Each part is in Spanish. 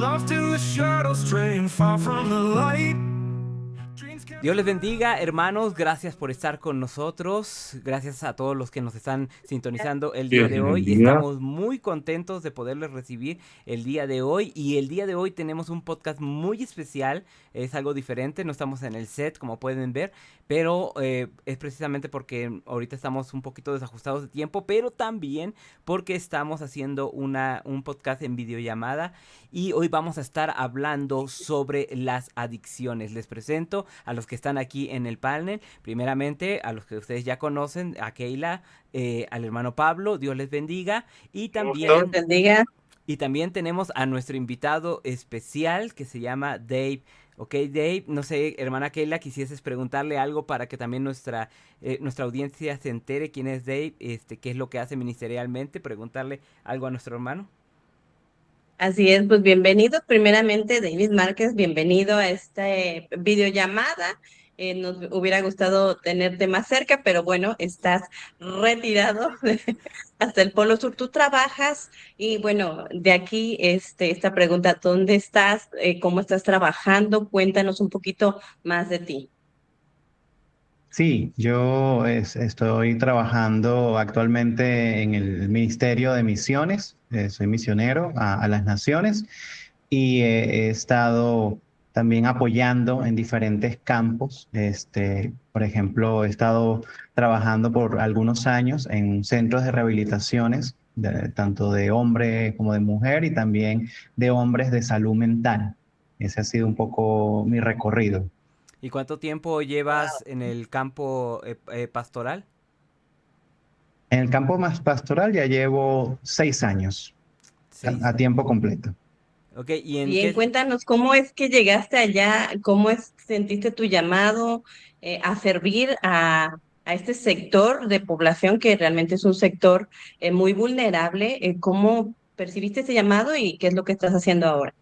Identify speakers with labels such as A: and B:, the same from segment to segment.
A: Lost in the shadows, straying far from the light.
B: Dios les bendiga, hermanos, gracias por estar con nosotros, gracias a todos los que nos están sintonizando el día
C: Dios
B: de
C: les
B: hoy.
C: bendiga.
B: Estamos muy contentos de poderles recibir el día de hoy y el día de hoy tenemos un podcast muy especial, es algo diferente, no estamos en el set como pueden ver, pero es precisamente porque ahorita estamos un poquito desajustados de tiempo, pero también porque estamos haciendo un podcast en videollamada y hoy vamos a estar hablando sobre las adicciones. Les presento a los que están aquí en el panel, primeramente a los que ustedes ya conocen, a Keila, al hermano Pablo, Dios les bendiga, y
C: Gusto.
B: también,
D: Bendiga.
B: y también tenemos a nuestro invitado especial que se llama Dave. Ok, Dave, no sé, hermana Keila, quisieses preguntarle algo para que también nuestra audiencia se entere quién es Dave, qué es lo que hace ministerialmente, preguntarle algo a nuestro hermano.
D: Así es, pues bienvenido primeramente David Márquez, bienvenido a esta videollamada. Nos hubiera gustado tenerte más cerca, pero bueno, estás retirado hasta el Polo Sur. Tú trabajas y bueno, de aquí esta pregunta, ¿dónde estás? ¿Cómo estás trabajando? Cuéntanos un poquito más de ti.
C: Sí, yo estoy trabajando actualmente en el Ministerio de Misiones, soy misionero a las naciones y he estado también apoyando en diferentes campos. Por ejemplo, he estado trabajando por algunos años en centros de rehabilitaciones, tanto de hombre como de mujer y también de hombres de salud mental. Ese ha sido un poco mi recorrido.
B: ¿Y cuánto tiempo llevas en el campo pastoral?
C: En el campo más pastoral ya llevo 6 años
B: Seis
C: a
B: años.
C: tiempo completo.
B: Ok, ¿y en
D: Bien,
B: qué?
D: cuéntanos cómo es que llegaste allá, sentiste tu llamado a servir a este sector de población que realmente es un sector muy vulnerable. ¿Cómo percibiste ese llamado y qué es lo que estás haciendo ahora?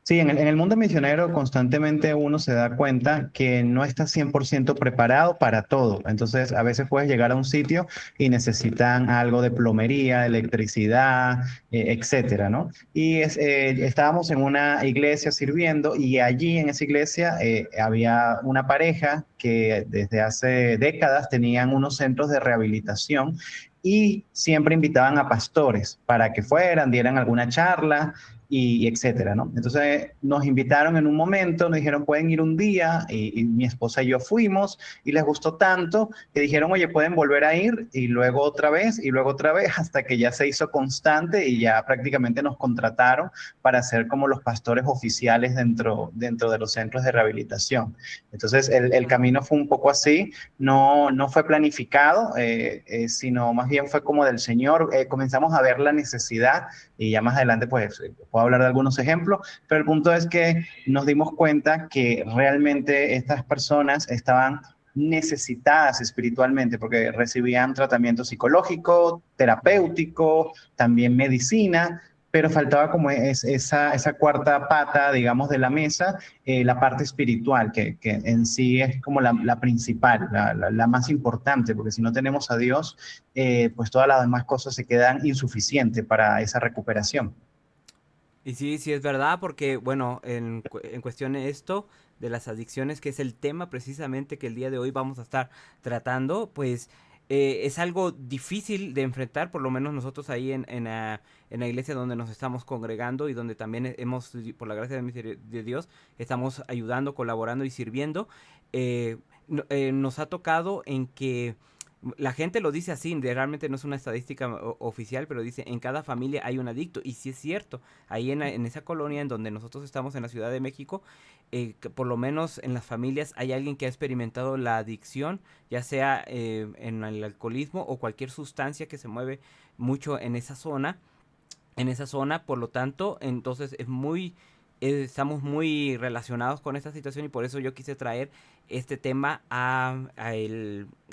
C: Sí, en el mundo misionero constantemente uno se da cuenta que no está 100% preparado para todo. Entonces, a veces puedes llegar a un sitio y necesitan algo de plomería, electricidad, etcétera, ¿no? Y estábamos en una iglesia sirviendo y allí en esa iglesia había una pareja que desde hace décadas tenían unos centros de rehabilitación y siempre invitaban a pastores para que fueran, dieran alguna charla y etcétera, ¿no? Entonces nos invitaron en un momento, nos dijeron pueden ir un día y mi esposa y yo fuimos y les gustó tanto que dijeron, oye, pueden volver a ir y luego otra vez hasta que ya se hizo constante y ya prácticamente nos contrataron para ser como los pastores oficiales dentro de los centros de rehabilitación. Entonces el camino fue un poco así, no fue planificado, sino más bien fue como del Señor. Comenzamos a ver la necesidad y ya más adelante pues puedo hablar de algunos ejemplos, pero el punto es que nos dimos cuenta que realmente estas personas estaban necesitadas espiritualmente porque recibían tratamiento psicológico, terapéutico, también medicina, pero faltaba como esa cuarta pata, digamos, de la mesa, la parte espiritual, que en sí es como la principal, la más importante, porque si no tenemos a Dios, pues todas las demás cosas se quedan insuficientes para esa recuperación.
B: Y sí, sí es verdad, porque bueno, en cuestión de esto de las adicciones, que es el tema precisamente que el día de hoy vamos a estar tratando, pues es algo difícil de enfrentar, por lo menos nosotros ahí en la iglesia donde nos estamos congregando y donde también hemos, por la gracia de Dios, estamos ayudando, colaborando y sirviendo. Nos ha tocado en que la gente lo dice así, realmente no es una estadística oficial, pero dice, en cada familia hay un adicto. Y sí es cierto, ahí en esa colonia en donde nosotros estamos, en la Ciudad de México, que por lo menos en las familias hay alguien que ha experimentado la adicción, ya sea en el alcoholismo o cualquier sustancia que se mueve mucho en esa zona, por lo tanto, entonces estamos muy relacionados con esta situación y por eso yo quise traer este tema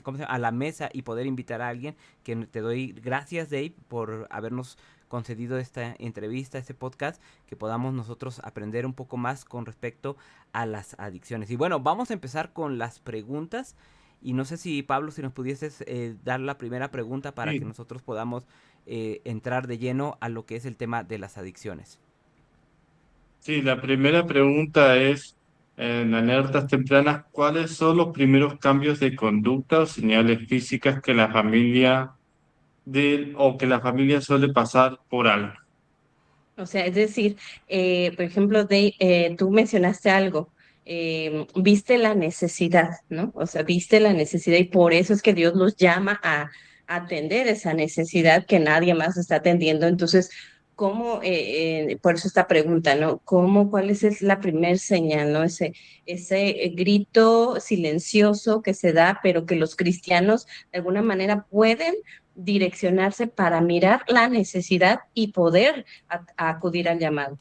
B: ¿cómo se llama? A la mesa y poder invitar a alguien que te doy gracias, Dave, por habernos concedido esta entrevista, este podcast, que podamos nosotros aprender un poco más con respecto a las adicciones. Y bueno, vamos a empezar con las preguntas. Y no sé si, Pablo, si nos pudieses dar la primera pregunta para que
C: Sí.
B: nosotros podamos entrar de lleno a lo que es el tema de las adicciones.
E: Sí, la primera pregunta es, en alertas tempranas, ¿cuáles son los primeros cambios de conducta o señales físicas que la familia o que la familia suele pasar por alto?
D: O sea, es decir, por ejemplo, tú mencionaste algo, viste la necesidad, ¿no? O sea, viste la necesidad y por eso es que Dios los llama a atender esa necesidad que nadie más está atendiendo. Entonces, ¿cómo, por eso esta pregunta, ¿no? ¿Cuál es la primer señal, ¿no? Ese grito silencioso que se da, pero que los cristianos de alguna manera pueden direccionarse para mirar la necesidad y poder a acudir al llamado.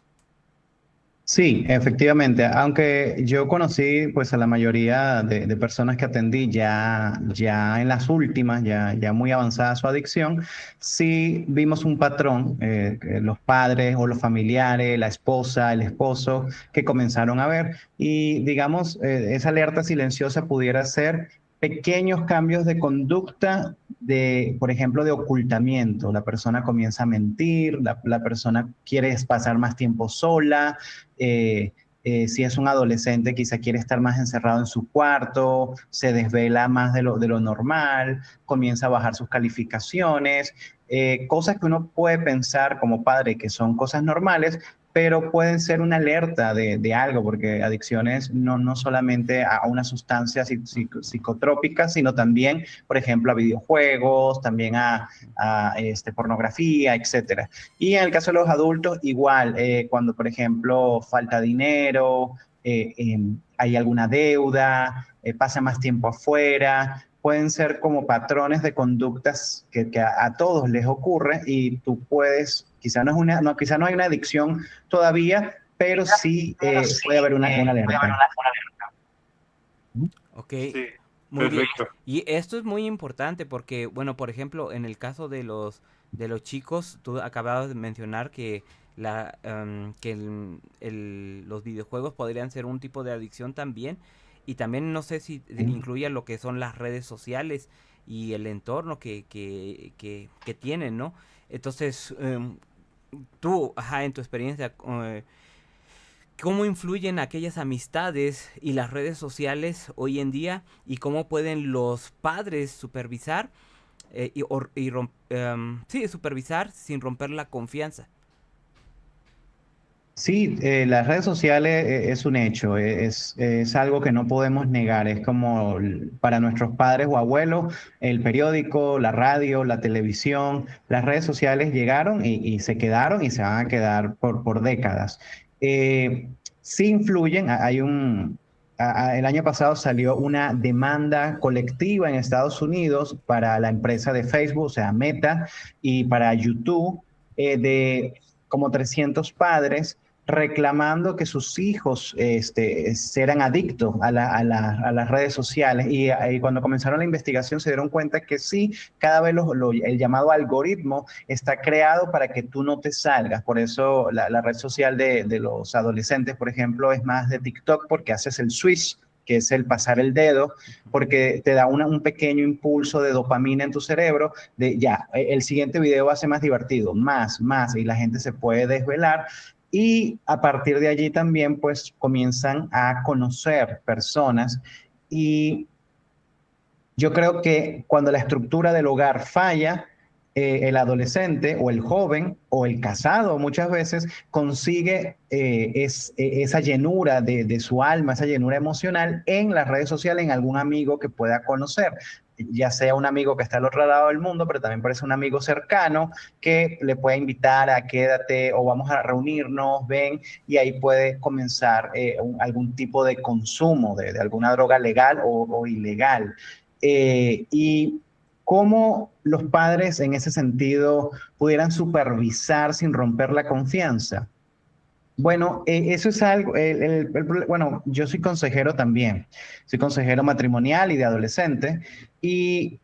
C: Sí, efectivamente, aunque yo conocí pues a la mayoría de personas que atendí ya en las últimas, ya muy avanzada su adicción, sí vimos un patrón, que los padres o los familiares, la esposa, el esposo, que comenzaron a ver y digamos, esa alerta silenciosa pudiera ser pequeños cambios de conducta por ejemplo, de ocultamiento. La persona comienza a mentir, la persona quiere pasar más tiempo sola, eh, si es un adolescente, quizá quiere estar más encerrado en su cuarto, se desvela más de lo normal, comienza a bajar sus calificaciones, cosas que uno puede pensar como padre que son cosas normales, pero pueden ser una alerta de algo, porque adicciones no solamente a una sustancia psicotrópica, sino también, por ejemplo, a videojuegos, también a pornografía, etcétera. Y en el caso de los adultos, igual, cuando, por ejemplo, falta dinero, hay alguna deuda, pasa más tiempo afuera, pueden ser como patrones de conductas que a todos les ocurre y tú puedes, quizá no es quizá no hay una adicción todavía, pero sí puede haber una alerta.
B: Ok,
E: Sí,
B: muy bien.
E: perfecto.
B: Y esto es muy importante porque, bueno, por ejemplo, en el caso de los chicos, tú acababas de mencionar que los videojuegos podrían ser un tipo de adicción también. Y también no sé si incluye lo que son las redes sociales y el entorno que tienen, ¿no? Entonces, tú, ajá, en tu experiencia, ¿cómo influyen aquellas amistades y las redes sociales hoy en día y cómo pueden los padres supervisar sí, supervisar sin romper la confianza?
C: Sí, las redes sociales es un hecho, es algo que no podemos negar, es como para nuestros padres o abuelos, el periódico, la radio, la televisión, las redes sociales llegaron y se quedaron y se van a quedar por décadas. Sí influyen, el año pasado salió una demanda colectiva en Estados Unidos para la empresa de Facebook, o sea, Meta, y para YouTube, de como 300 padres reclamando que sus hijos eran adictos a las redes sociales y cuando comenzaron la investigación se dieron cuenta que sí, cada vez el llamado algoritmo está creado para que tú no te salgas. Por eso la red social de los adolescentes, por ejemplo, es más de TikTok porque haces el switch, que es el pasar el dedo, porque te da un pequeño impulso de dopamina en tu cerebro, de ya, el siguiente video va a ser más divertido, más, y la gente se puede desvelar. Y a partir de allí también pues comienzan a conocer personas y yo creo que cuando la estructura del hogar falla, el adolescente o el joven o el casado muchas veces consigue esa llenura de su alma, esa llenura emocional en las redes sociales, en algún amigo que pueda conocer, ya sea un amigo que está al otro lado del mundo, pero también puede ser un amigo cercano que le pueda invitar a quédate o vamos a reunirnos, ven, y ahí puede comenzar algún tipo de consumo de alguna droga legal o ilegal. Y cómo los padres en ese sentido pudieran supervisar sin romper la confianza. Bueno, eso es algo, bueno, yo soy consejero también, soy consejero matrimonial y de adolescente, y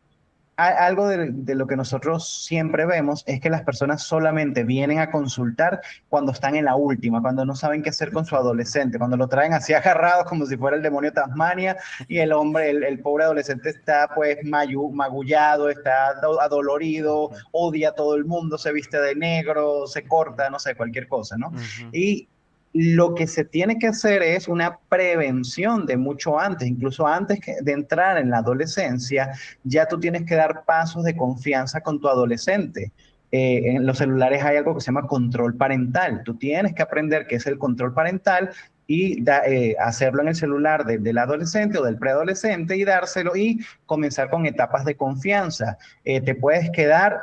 C: algo de lo que nosotros siempre vemos es que las personas solamente vienen a consultar cuando están en la última, cuando no saben qué hacer con su adolescente, cuando lo traen así agarrado como si fuera el demonio Tasmania y el hombre, el pobre adolescente está pues magullado, está adolorido, odia a todo el mundo, se viste de negro, se corta, no sé, cualquier cosa, ¿no?
B: Ujú.
C: Y Lo que se tiene que hacer es una prevención de mucho antes, incluso antes de entrar en la adolescencia, ya tú tienes que dar pasos de confianza con tu adolescente. En los celulares hay algo que se llama control parental. Tú tienes que aprender qué es el control parental y hacerlo en el celular del adolescente o del preadolescente y dárselo y comenzar con etapas de confianza. Te puedes quedar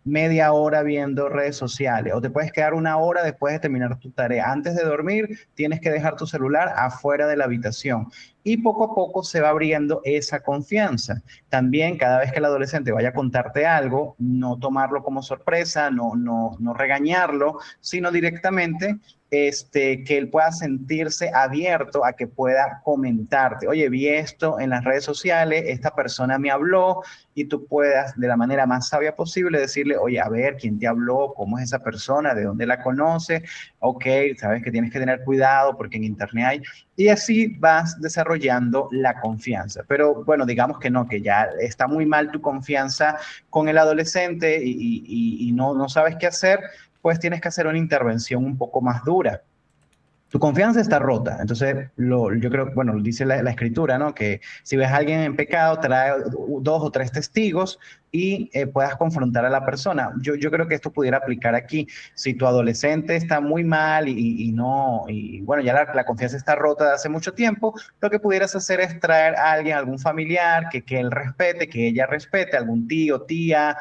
C: media hora viendo redes sociales o te puedes quedar una hora después de terminar tu tarea. Antes de dormir, tienes que dejar tu celular afuera de la habitación y poco a poco se va abriendo esa confianza. También cada vez que el adolescente vaya a contarte algo, no tomarlo como sorpresa, no regañarlo, sino directamente que él pueda sentirse abierto a que pueda comentarte. Oye, vi esto en las redes sociales, esta persona me habló, y tú puedas de la manera más sabia posible decirle, oye, a ver, ¿quién te habló? ¿Cómo es esa persona? ¿De dónde la conoces? Ok, sabes que tienes que tener cuidado porque en internet hay... Y así vas desarrollando la confianza. Pero bueno, digamos que no, que ya está muy mal tu confianza con el adolescente y no sabes qué hacer, pues tienes que hacer una intervención un poco más dura. Tu confianza está rota. Entonces, yo creo, bueno, dice la escritura, ¿no? Que si ves a alguien en pecado, trae dos o tres testigos y puedas confrontar a la persona. Yo creo que esto pudiera aplicar aquí. Si tu adolescente está muy mal y no, y bueno, ya la confianza está rota de hace mucho tiempo, lo que pudieras hacer es traer a alguien, algún familiar que él respete, que ella respete, algún tío, tía,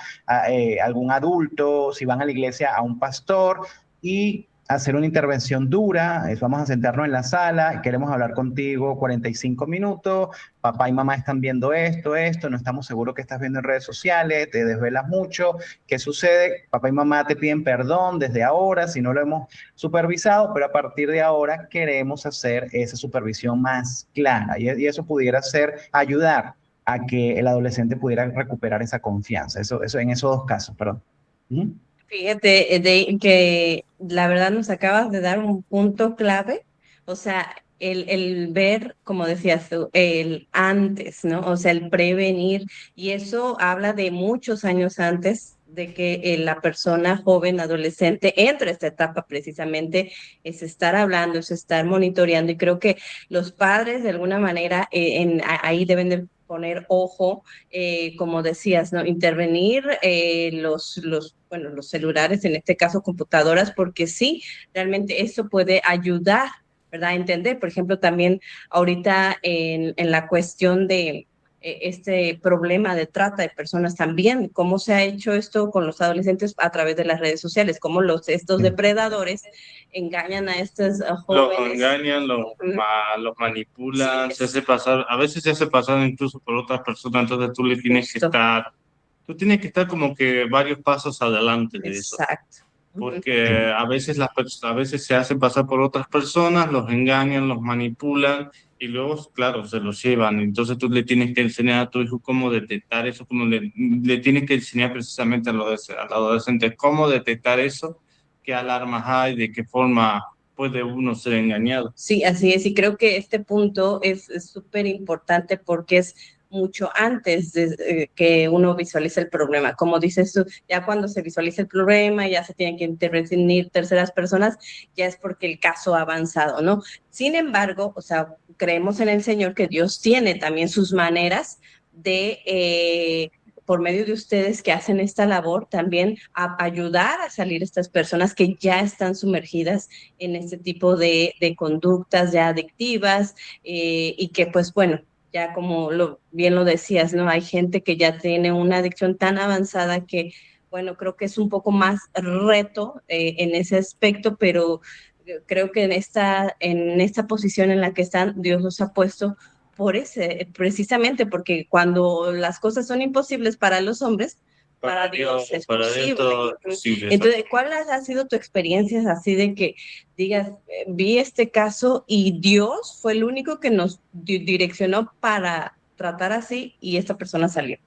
C: algún adulto, si van a la iglesia, a un pastor y hacer una intervención dura, vamos a sentarnos en la sala, queremos hablar contigo 45 minutos, papá y mamá están viendo esto, no estamos seguros que estás viendo en redes sociales, te desvelas mucho, ¿qué sucede? Papá y mamá te piden perdón desde ahora si no lo hemos supervisado, pero a partir de ahora queremos hacer esa supervisión más clara y eso pudiera ser ayudar a que el adolescente pudiera recuperar esa confianza, eso en esos dos casos, perdón. ¿Mm?
D: Fíjate, de que la verdad nos acabas de dar un punto clave, o sea, el ver, como decías tú, el antes, ¿no? O sea, el prevenir, y eso habla de muchos años antes de que la persona joven, adolescente, entre a esta etapa precisamente, es estar hablando, es estar monitoreando, y creo que los padres de alguna manera ahí deben de poner ojo, como decías, ¿no? Intervenir bueno, los celulares, en este caso computadoras, porque sí, realmente eso puede ayudar, ¿verdad? A entender, por ejemplo, también ahorita en la cuestión de este problema de trata de personas también, cómo se ha hecho esto con los adolescentes a través de las redes sociales, cómo estos
C: Sí.
D: depredadores engañan a estos
E: Los
D: jóvenes.
E: engañan, los
D: Sí,
E: manipulan, se hace pasar, a veces se hace pasar incluso por otras personas, entonces
D: justo,
E: tú tienes que estar como que varios pasos adelante de eso,
D: exacto. Ujú.
E: porque
C: Sí.
E: a veces a veces se hacen pasar por otras personas, los engañan, los manipulan y luego, claro, se los llevan. Entonces tú le tienes que enseñar a tu hijo cómo detectar eso, le tienes que enseñar precisamente a los adolescentes cómo detectar eso, qué alarmas hay, de qué forma puede uno ser engañado.
D: Sí, así es, y creo que este punto es súper importante porque es mucho antes de que uno visualice el problema. Como dices tú, ya cuando se visualiza el problema, ya se tienen que intervenir terceras personas, ya es porque el caso ha avanzado, ¿no? Sin embargo, o sea, creemos en el Señor que Dios tiene también sus maneras de por medio de ustedes que hacen esta labor, también a ayudar a salir estas personas que ya están sumergidas en este tipo de conductas ya adictivas, y que pues bueno, ya como bien lo decías, ¿no? Hay gente que ya tiene una adicción tan avanzada que, bueno, creo que es un poco más reto en ese aspecto, pero creo que en esta posición en la que están, Dios los ha puesto precisamente porque cuando las cosas son imposibles para los hombres, para Dios es
E: Para Dios
D: posible.
E: todo es posible.
D: Entonces, ¿cuál ha sido tu experiencia así de que digas, vi este caso y Dios fue el único que nos direccionó para tratar así y esta persona salió?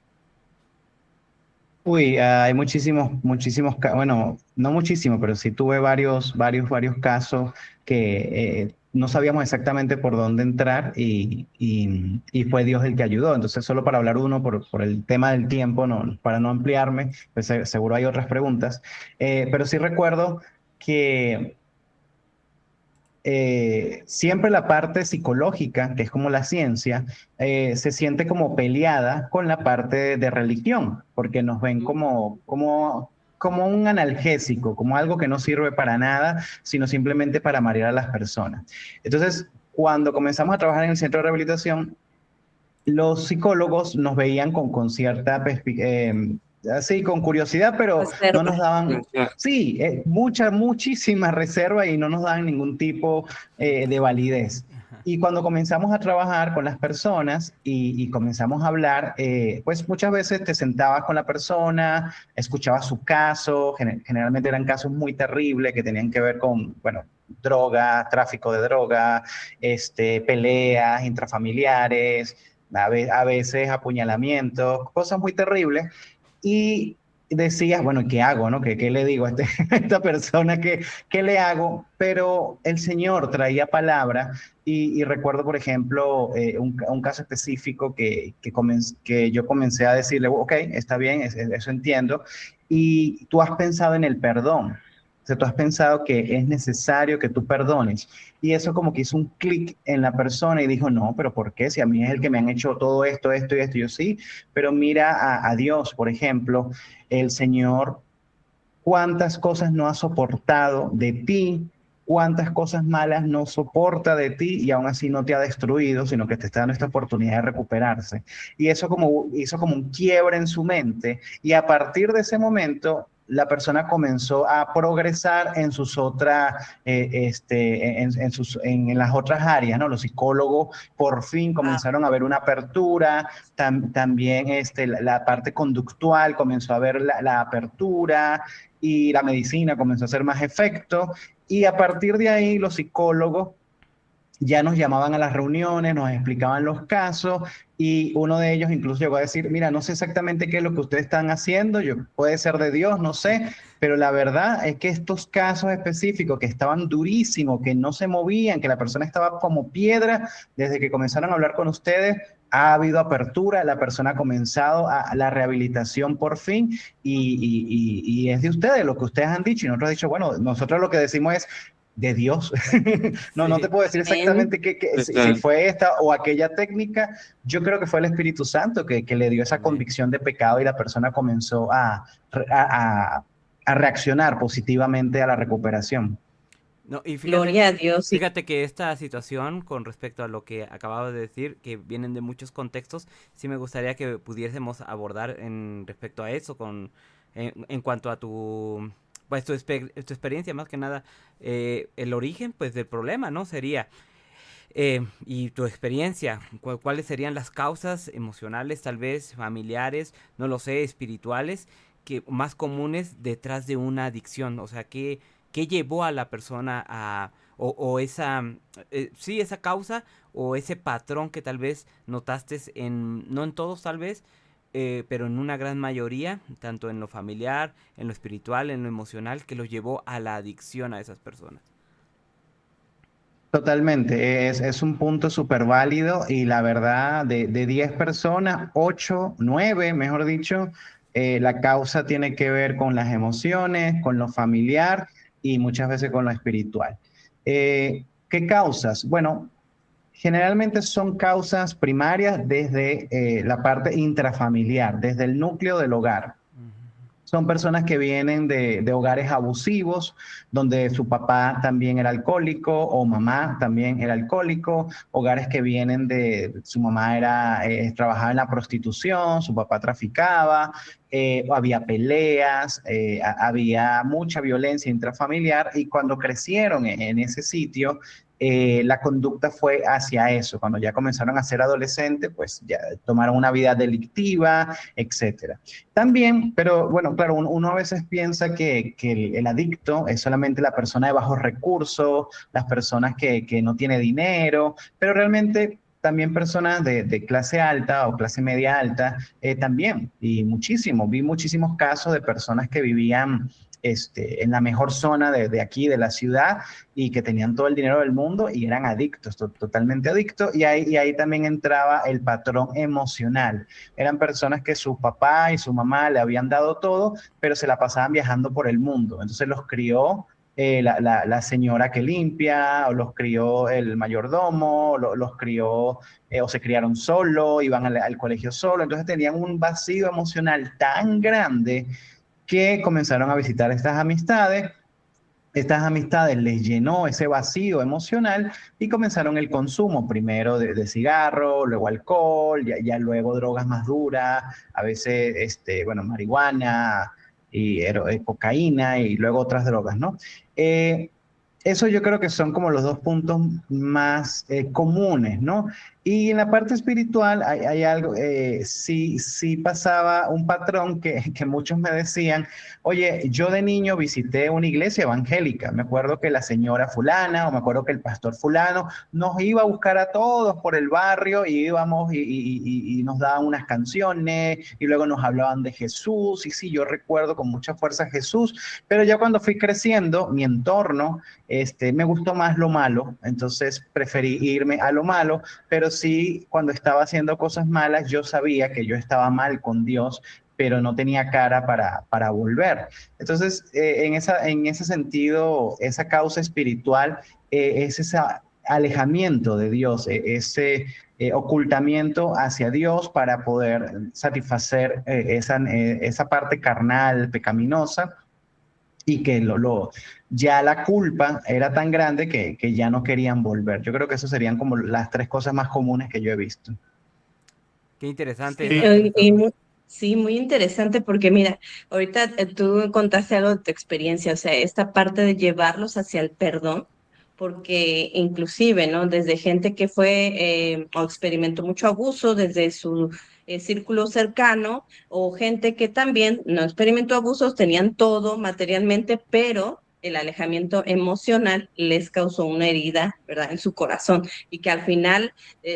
C: Uy, hay muchísimos, bueno, no muchísimos, pero sí tuve varios casos que no sabíamos exactamente por dónde entrar y fue Dios el que ayudó. Entonces, solo para hablar uno por el tema del tiempo, no, para no ampliarme, pues seguro hay otras preguntas, pero sí recuerdo que siempre la parte psicológica, que es como la ciencia, se siente como peleada con la parte de religión, porque nos ven como un analgésico, como algo que no sirve para nada, sino simplemente para marear a las personas. Entonces, cuando comenzamos a trabajar en el centro de rehabilitación, los psicólogos nos veían con cierta, así, con curiosidad, pero no
D: Reserva.
C: nos daban, sí, muchísima reserva y no nos daban ningún tipo de validez. Y cuando comenzamos a trabajar con las personas y comenzamos a hablar, pues muchas veces te sentabas con la persona, escuchabas su caso, generalmente eran casos muy terribles que tenían que ver con, bueno, droga, tráfico de droga, peleas intrafamiliares, a veces apuñalamientos, cosas muy terribles. Y decías, bueno, ¿qué hago, no? ¿Qué le digo a, a esta persona? ¿Qué le hago? Pero el Señor traía palabra y recuerdo, por ejemplo, un caso específico que yo comencé a decirle, ok, está bien, eso entiendo. Y tú has pensado en el perdón. O sea, tú has pensado que es necesario que tú perdones. Y eso como que hizo un clic en la persona y dijo, no, pero ¿por qué? Si a mí es el que me han hecho todo esto, esto y esto. Y yo sí, pero mira a Dios, por ejemplo, el Señor, cuántas cosas no ha soportado de ti, cuántas cosas malas no soporta de ti y aún así no te ha destruido, sino que te está dando esta oportunidad de recuperarse. Y eso como hizo como un quiebre en su mente y a partir de ese momento la persona comenzó a progresar en sus otras, en las otras áreas, ¿no? Los psicólogos por fin comenzaron a ver una apertura, también la parte conductual comenzó a ver la apertura y la medicina comenzó a hacer más efecto y a partir de ahí los psicólogos ya nos llamaban a las reuniones, nos explicaban los casos y uno de ellos incluso llegó a decir, mira, no sé exactamente qué es lo que ustedes están haciendo, puede ser de Dios, no sé, pero la verdad es que estos casos específicos que estaban durísimos, que no se movían, que la persona estaba como piedra, desde que comenzaron a hablar con ustedes, ha habido apertura, la persona ha comenzado a la rehabilitación por fin y es de ustedes lo que ustedes han dicho y nosotros hemos dicho, bueno, nosotros lo que decimos es de Dios. No te
B: Sí.
C: puedo decir
D: Amén.
C: exactamente si fue esta o aquella técnica. Yo creo que fue el Espíritu Santo que le dio esa
B: Amén.
C: convicción de pecado y la persona comenzó a, a reaccionar positivamente a la recuperación.
B: No, y
D: Gloria a Dios. Sí.
B: fíjate que esta situación con respecto a lo que acababa de decir, que vienen de muchos contextos, sí me gustaría que pudiésemos abordar en respecto a eso, en cuanto a pues tu experiencia más que nada, el origen pues del problema, ¿no? Sería, y tu experiencia, ¿cuáles serían las causas emocionales, tal vez familiares, no lo sé, espirituales, que más comunes detrás de una adicción? O sea, ¿qué llevó a la persona o esa, sí, esa causa o ese patrón que tal vez notaste no en todos tal vez, pero en una gran mayoría, tanto en lo familiar, en lo espiritual, en lo emocional, que los llevó a la adicción a esas personas?
C: Totalmente, es un punto súper válido y la verdad, de 10 personas, 8 9 mejor dicho, la causa tiene que ver con las emociones, con lo familiar y muchas veces con lo espiritual. ¿Qué causas? Bueno, generalmente son causas primarias desde la parte intrafamiliar, desde el núcleo del hogar. Son personas que vienen de hogares abusivos, donde su papá también era alcohólico o mamá también era alcohólico, hogares que vienen su mamá trabajaba en la prostitución, su papá traficaba, había peleas, había mucha violencia intrafamiliar y cuando crecieron en ese sitio, la conducta fue hacia eso. Cuando ya comenzaron a ser adolescentes, pues ya tomaron una vida delictiva, etcétera. También, pero bueno, claro, uno a veces piensa que el adicto es solamente la persona de bajos recursos, las personas que no tiene dinero, pero realmente también personas de clase alta o clase media alta también, y muchísimo, vi muchísimos casos de personas que vivían en la mejor zona de aquí, de la ciudad, y que tenían todo el dinero del mundo y eran adictos, totalmente adictos, y ahí también entraba el patrón emocional. Eran personas que su papá y su mamá le habían dado todo, pero se la pasaban viajando por el mundo. Entonces los crió la señora que limpia, o los crió el mayordomo, los crió o se criaron solo, iban al colegio solo, entonces tenían un vacío emocional tan grande que comenzaron a visitar estas amistades. Estas amistades les llenó ese vacío emocional y comenzaron el consumo, primero de cigarro, luego alcohol, ya luego drogas más duras, a veces, bueno, marihuana y cocaína y luego otras drogas, ¿no? Eh, Eso yo creo que son como los dos puntos más comunes, ¿no? Y en la parte espiritual hay algo, sí pasaba un patrón que muchos me decían, oye, yo de niño visité una iglesia evangélica, me acuerdo que la señora fulana o me acuerdo que el pastor fulano nos iba a buscar a todos por el barrio y íbamos y nos daban unas canciones y luego nos hablaban de Jesús y sí, yo recuerdo con mucha fuerza Jesús, pero ya cuando fui creciendo, mi entorno me gustó más lo malo, entonces preferí irme a lo malo, pero sí, cuando estaba haciendo cosas malas, yo sabía que yo estaba mal con Dios, pero no tenía cara para volver. Entonces, en ese sentido, esa causa espiritual es ese alejamiento de Dios, ese ocultamiento hacia Dios para poder satisfacer esa parte carnal, pecaminosa, y que ya la culpa era tan grande que ya no querían volver. Yo creo que esas serían como las tres cosas más comunes que yo he visto.
B: Qué interesante
D: Sí,
B: esa, esa parte.
D: sí, muy interesante porque mira, ahorita tú contaste algo de tu experiencia, o sea, esta parte de llevarlos hacia el perdón, porque inclusive, ¿no? Desde gente que fue o experimentó mucho abuso desde su círculo cercano, o gente que también no experimentó abusos, tenían todo materialmente, pero el alejamiento emocional les causó una herida, ¿verdad? En su corazón y que al final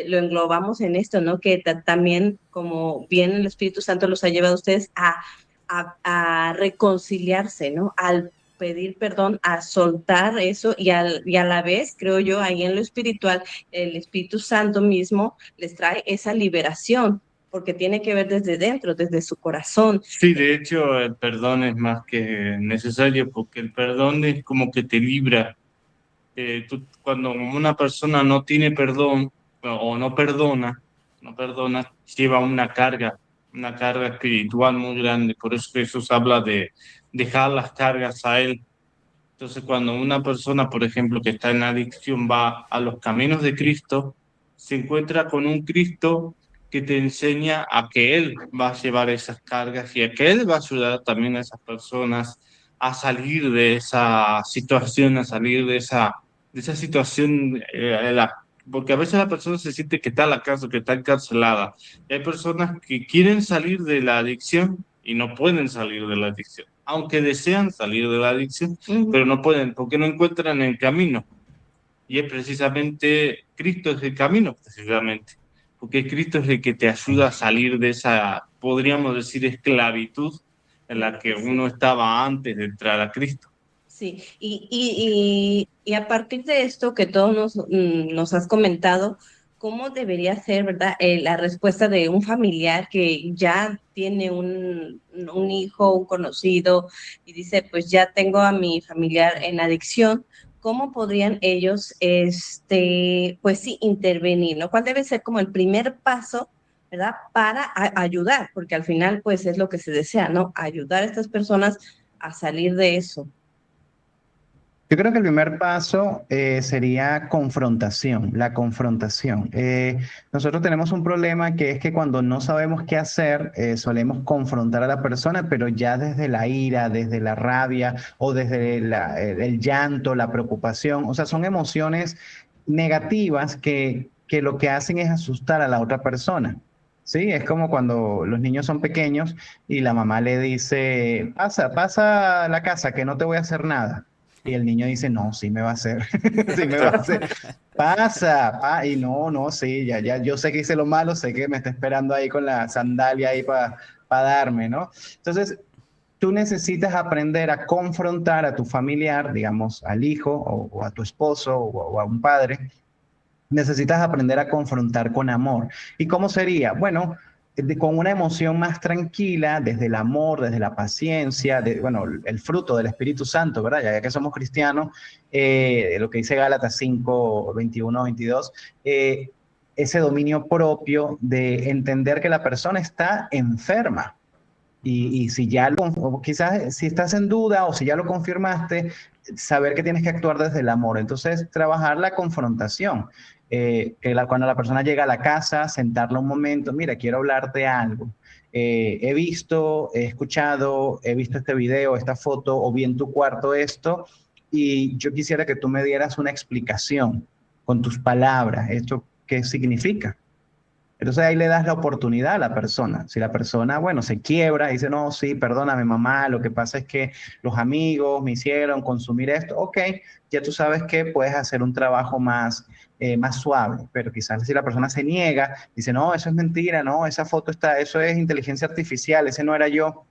D: lo englobamos en esto, ¿no? Que también, como bien el Espíritu Santo los ha llevado a ustedes a reconciliarse, ¿no? Al pedir perdón, a soltar eso y a la vez, creo yo, ahí en lo espiritual, el Espíritu Santo mismo les trae esa liberación, porque tiene que ver desde dentro, desde su corazón.
E: Sí, de hecho, el perdón es más que necesario porque el perdón es como que te libra. Cuando una persona no tiene perdón o no perdona, lleva una carga espiritual muy grande. Por eso Jesús habla de dejar las cargas a Él. Entonces, cuando una persona, por ejemplo, que está en adicción va a los caminos de Cristo, se encuentra con un Cristo que te enseña a que Él va a llevar esas cargas y a que Él va a ayudar también a esas personas a salir de esa situación, a salir de esa situación, porque a veces la persona se siente que está en la cárcel, que está encarcelada. Y hay personas que quieren salir de la adicción y no pueden salir de la adicción, aunque desean salir de la adicción, pero no pueden porque no encuentran el camino. Y es precisamente, Cristo es el camino, precisamente, porque Cristo es el que te ayuda a salir de esa, podríamos decir, esclavitud en la que uno estaba antes de entrar a Cristo.
D: Sí, y a partir de esto que todos nos has comentado, ¿cómo debería ser, verdad, la respuesta de un familiar que ya tiene un hijo, un conocido, y dice, pues ya tengo a mi familiar en adicción? ¿Cómo podrían ellos, pues sí, intervenir, ¿no? ¿Cuál debe ser como el primer paso, verdad, para ayudar? Porque al final, pues es lo que se desea, ¿no? Ayudar a estas personas a salir de eso.
C: Yo creo que el primer paso sería confrontación, la confrontación. Nosotros tenemos un problema que es que cuando no sabemos qué hacer, solemos confrontar a la persona, pero ya desde la ira, desde la rabia o desde el llanto, la preocupación. O sea, son emociones negativas que lo que hacen es asustar a la otra persona. Sí, es como cuando los niños son pequeños y la mamá le dice, pasa a la casa que no te voy a hacer nada. Y el niño dice, no, sí me va a hacer, sí me va a hacer. Pasa, y no, sí, ya, yo sé que hice lo malo, sé que me está esperando ahí con la sandalia ahí para darme, ¿no? Entonces, tú necesitas aprender a confrontar a tu familiar, digamos, al hijo o a tu esposo o a un padre. Necesitas aprender a confrontar con amor. ¿Y cómo sería? Bueno, con una emoción más tranquila, desde el amor, desde la paciencia, bueno, el fruto del Espíritu Santo, ¿verdad? Ya que somos cristianos, lo que dice Gálatas 5, 21, 22, ese dominio propio de entender que la persona está enferma. Y si ya o quizás si estás en duda o si ya lo confirmaste, saber que tienes que actuar desde el amor. Entonces, trabajar la confrontación. Cuando la persona llega a la casa, sentarla un momento, mira, quiero hablarte algo. He visto, he escuchado, he visto este video, esta foto, o vi en tu cuarto esto, y yo quisiera que tú me dieras una explicación con tus palabras. ¿Esto qué significa? Entonces ahí le das la oportunidad a la persona. Si la persona, bueno, se quiebra y dice, no, sí, perdóname mamá, lo que pasa es que los amigos me hicieron consumir esto, ok, ya tú sabes que puedes hacer un trabajo más suave, pero quizás si la persona se niega, dice, no, eso es mentira, no, esa foto está, eso es inteligencia artificial, ese no era yo.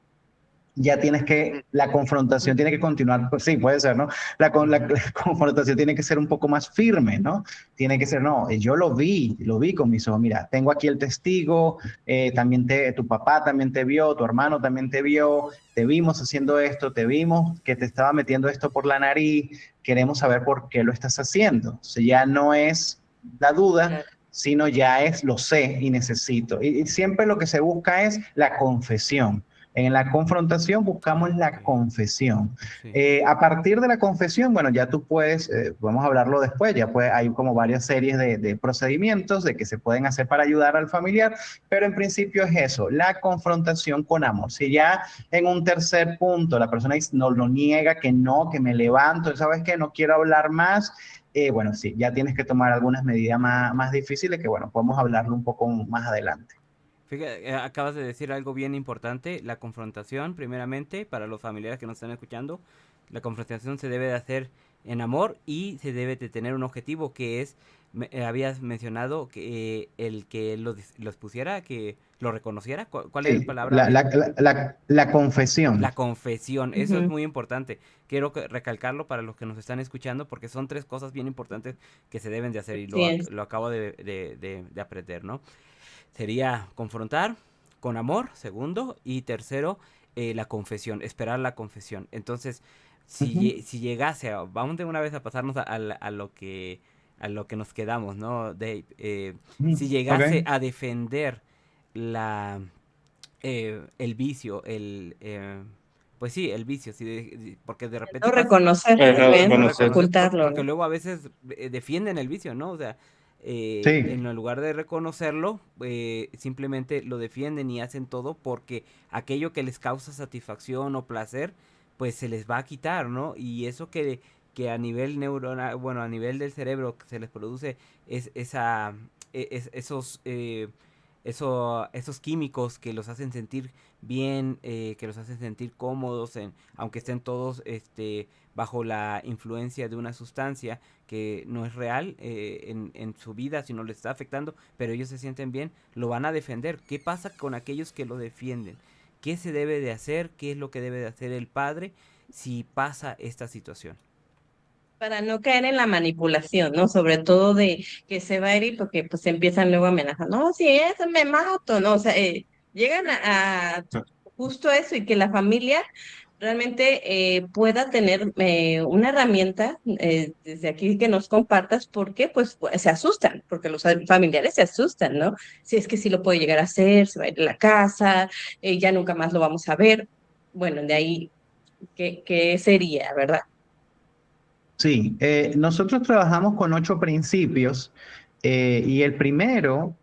C: Ya tienes que, la confrontación tiene que continuar, pues sí, puede ser, ¿no? La confrontación tiene que ser un poco más firme, ¿no? Tiene que ser, no, yo lo vi con mis ojos, mira, tengo aquí el testigo, también tu papá también te vio, tu hermano también te vio, te vimos haciendo esto, te vimos que te estaba metiendo esto por la nariz, queremos saber por qué lo estás haciendo. O sea, ya no es la duda, sino ya es lo sé y necesito. Y siempre lo que se busca es la confesión. En la confrontación buscamos la confesión.
B: Sí.
C: A partir de la confesión, bueno, ya tú puedes, podemos hablarlo después, ya hay como varias series de procedimientos de que se pueden hacer para ayudar al familiar, pero en principio es eso, la confrontación con amor. Si ya en un tercer punto la persona no lo niega, que no, que me levanto, ¿sabes qué? No quiero hablar más. Bueno, sí, ya tienes que tomar algunas medidas más difíciles que, bueno, podemos hablarlo un poco más adelante.
B: Fíjate, acabas de decir algo bien importante, la confrontación, primeramente, para los familiares que nos están escuchando, la confrontación se debe de hacer en amor y se debe de tener un objetivo que es, habías mencionado que el que lo expusiera, que lo reconociera, ¿cuál es la palabra?
C: La confesión.
B: La confesión, eso es muy importante. Quiero recalcarlo para los que nos están escuchando porque son tres cosas bien importantes que se deben de hacer y lo acabo de aprender, ¿no? Sería confrontar con amor, segundo, y tercero, la confesión, esperar la confesión. Entonces, si llegase, vamos de una vez a pasarnos a lo que nos quedamos, ¿no, Dave? Si llegase a defender el vicio, pues sí, el vicio, porque de repente
D: No reconocer, ocultarlo.
B: porque luego a veces defienden el vicio, ¿no? O sea,
C: Sí.
B: en lugar de reconocerlo, simplemente lo defienden y hacen todo porque aquello que les causa satisfacción o placer, pues se les va a quitar, ¿no? Y eso que a nivel neuronal, bueno, a nivel del cerebro que se les produce es esos químicos que los hacen sentir bien, que los hacen sentir cómodos, aunque estén todos bajo la influencia de una sustancia que no es real en su vida, si no les está afectando, pero ellos se sienten bien, lo van a defender. ¿Qué pasa con aquellos que lo defienden? ¿Qué se debe de hacer? ¿Qué es lo que debe de hacer el padre si pasa esta situación?
D: Para no caer en la manipulación, ¿no? Sobre todo de que se va a herir porque pues empiezan luego a amenazar, no, si eso me mato, ¿no? O sea, llegan a justo eso y que la familia realmente pueda tener una herramienta desde aquí que nos compartas porque pues se asustan, porque los familiares se asustan, ¿no? Si es que sí lo puede llegar a hacer, se va a ir de la casa, ya nunca más lo vamos a ver. Bueno, de ahí, ¿qué sería, verdad?
C: Sí, nosotros trabajamos con 8 principios y el primero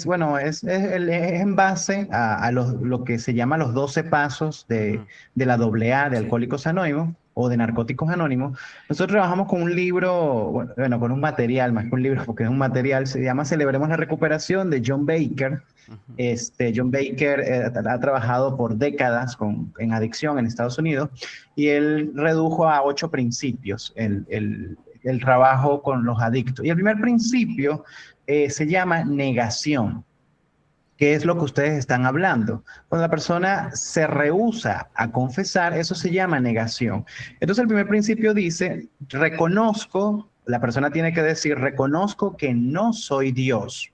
C: bueno, es en base a lo que se llama los 12 pasos de la AA, de
B: Sí.
C: Alcohólicos Anónimos o de Narcóticos Anónimos. Nosotros trabajamos con un libro, bueno, con un material, más que un libro, porque es un material, se llama Celebremos la Recuperación de John Baker. John Baker ha trabajado por décadas en adicción en Estados Unidos y él redujo a 8 principios el trabajo con los adictos. Y el primer principio se llama negación, que es lo que ustedes están hablando. Cuando la persona se rehúsa a confesar, eso se llama negación. Entonces el primer principio dice, reconozco, la persona tiene que decir, reconozco que no soy Dios.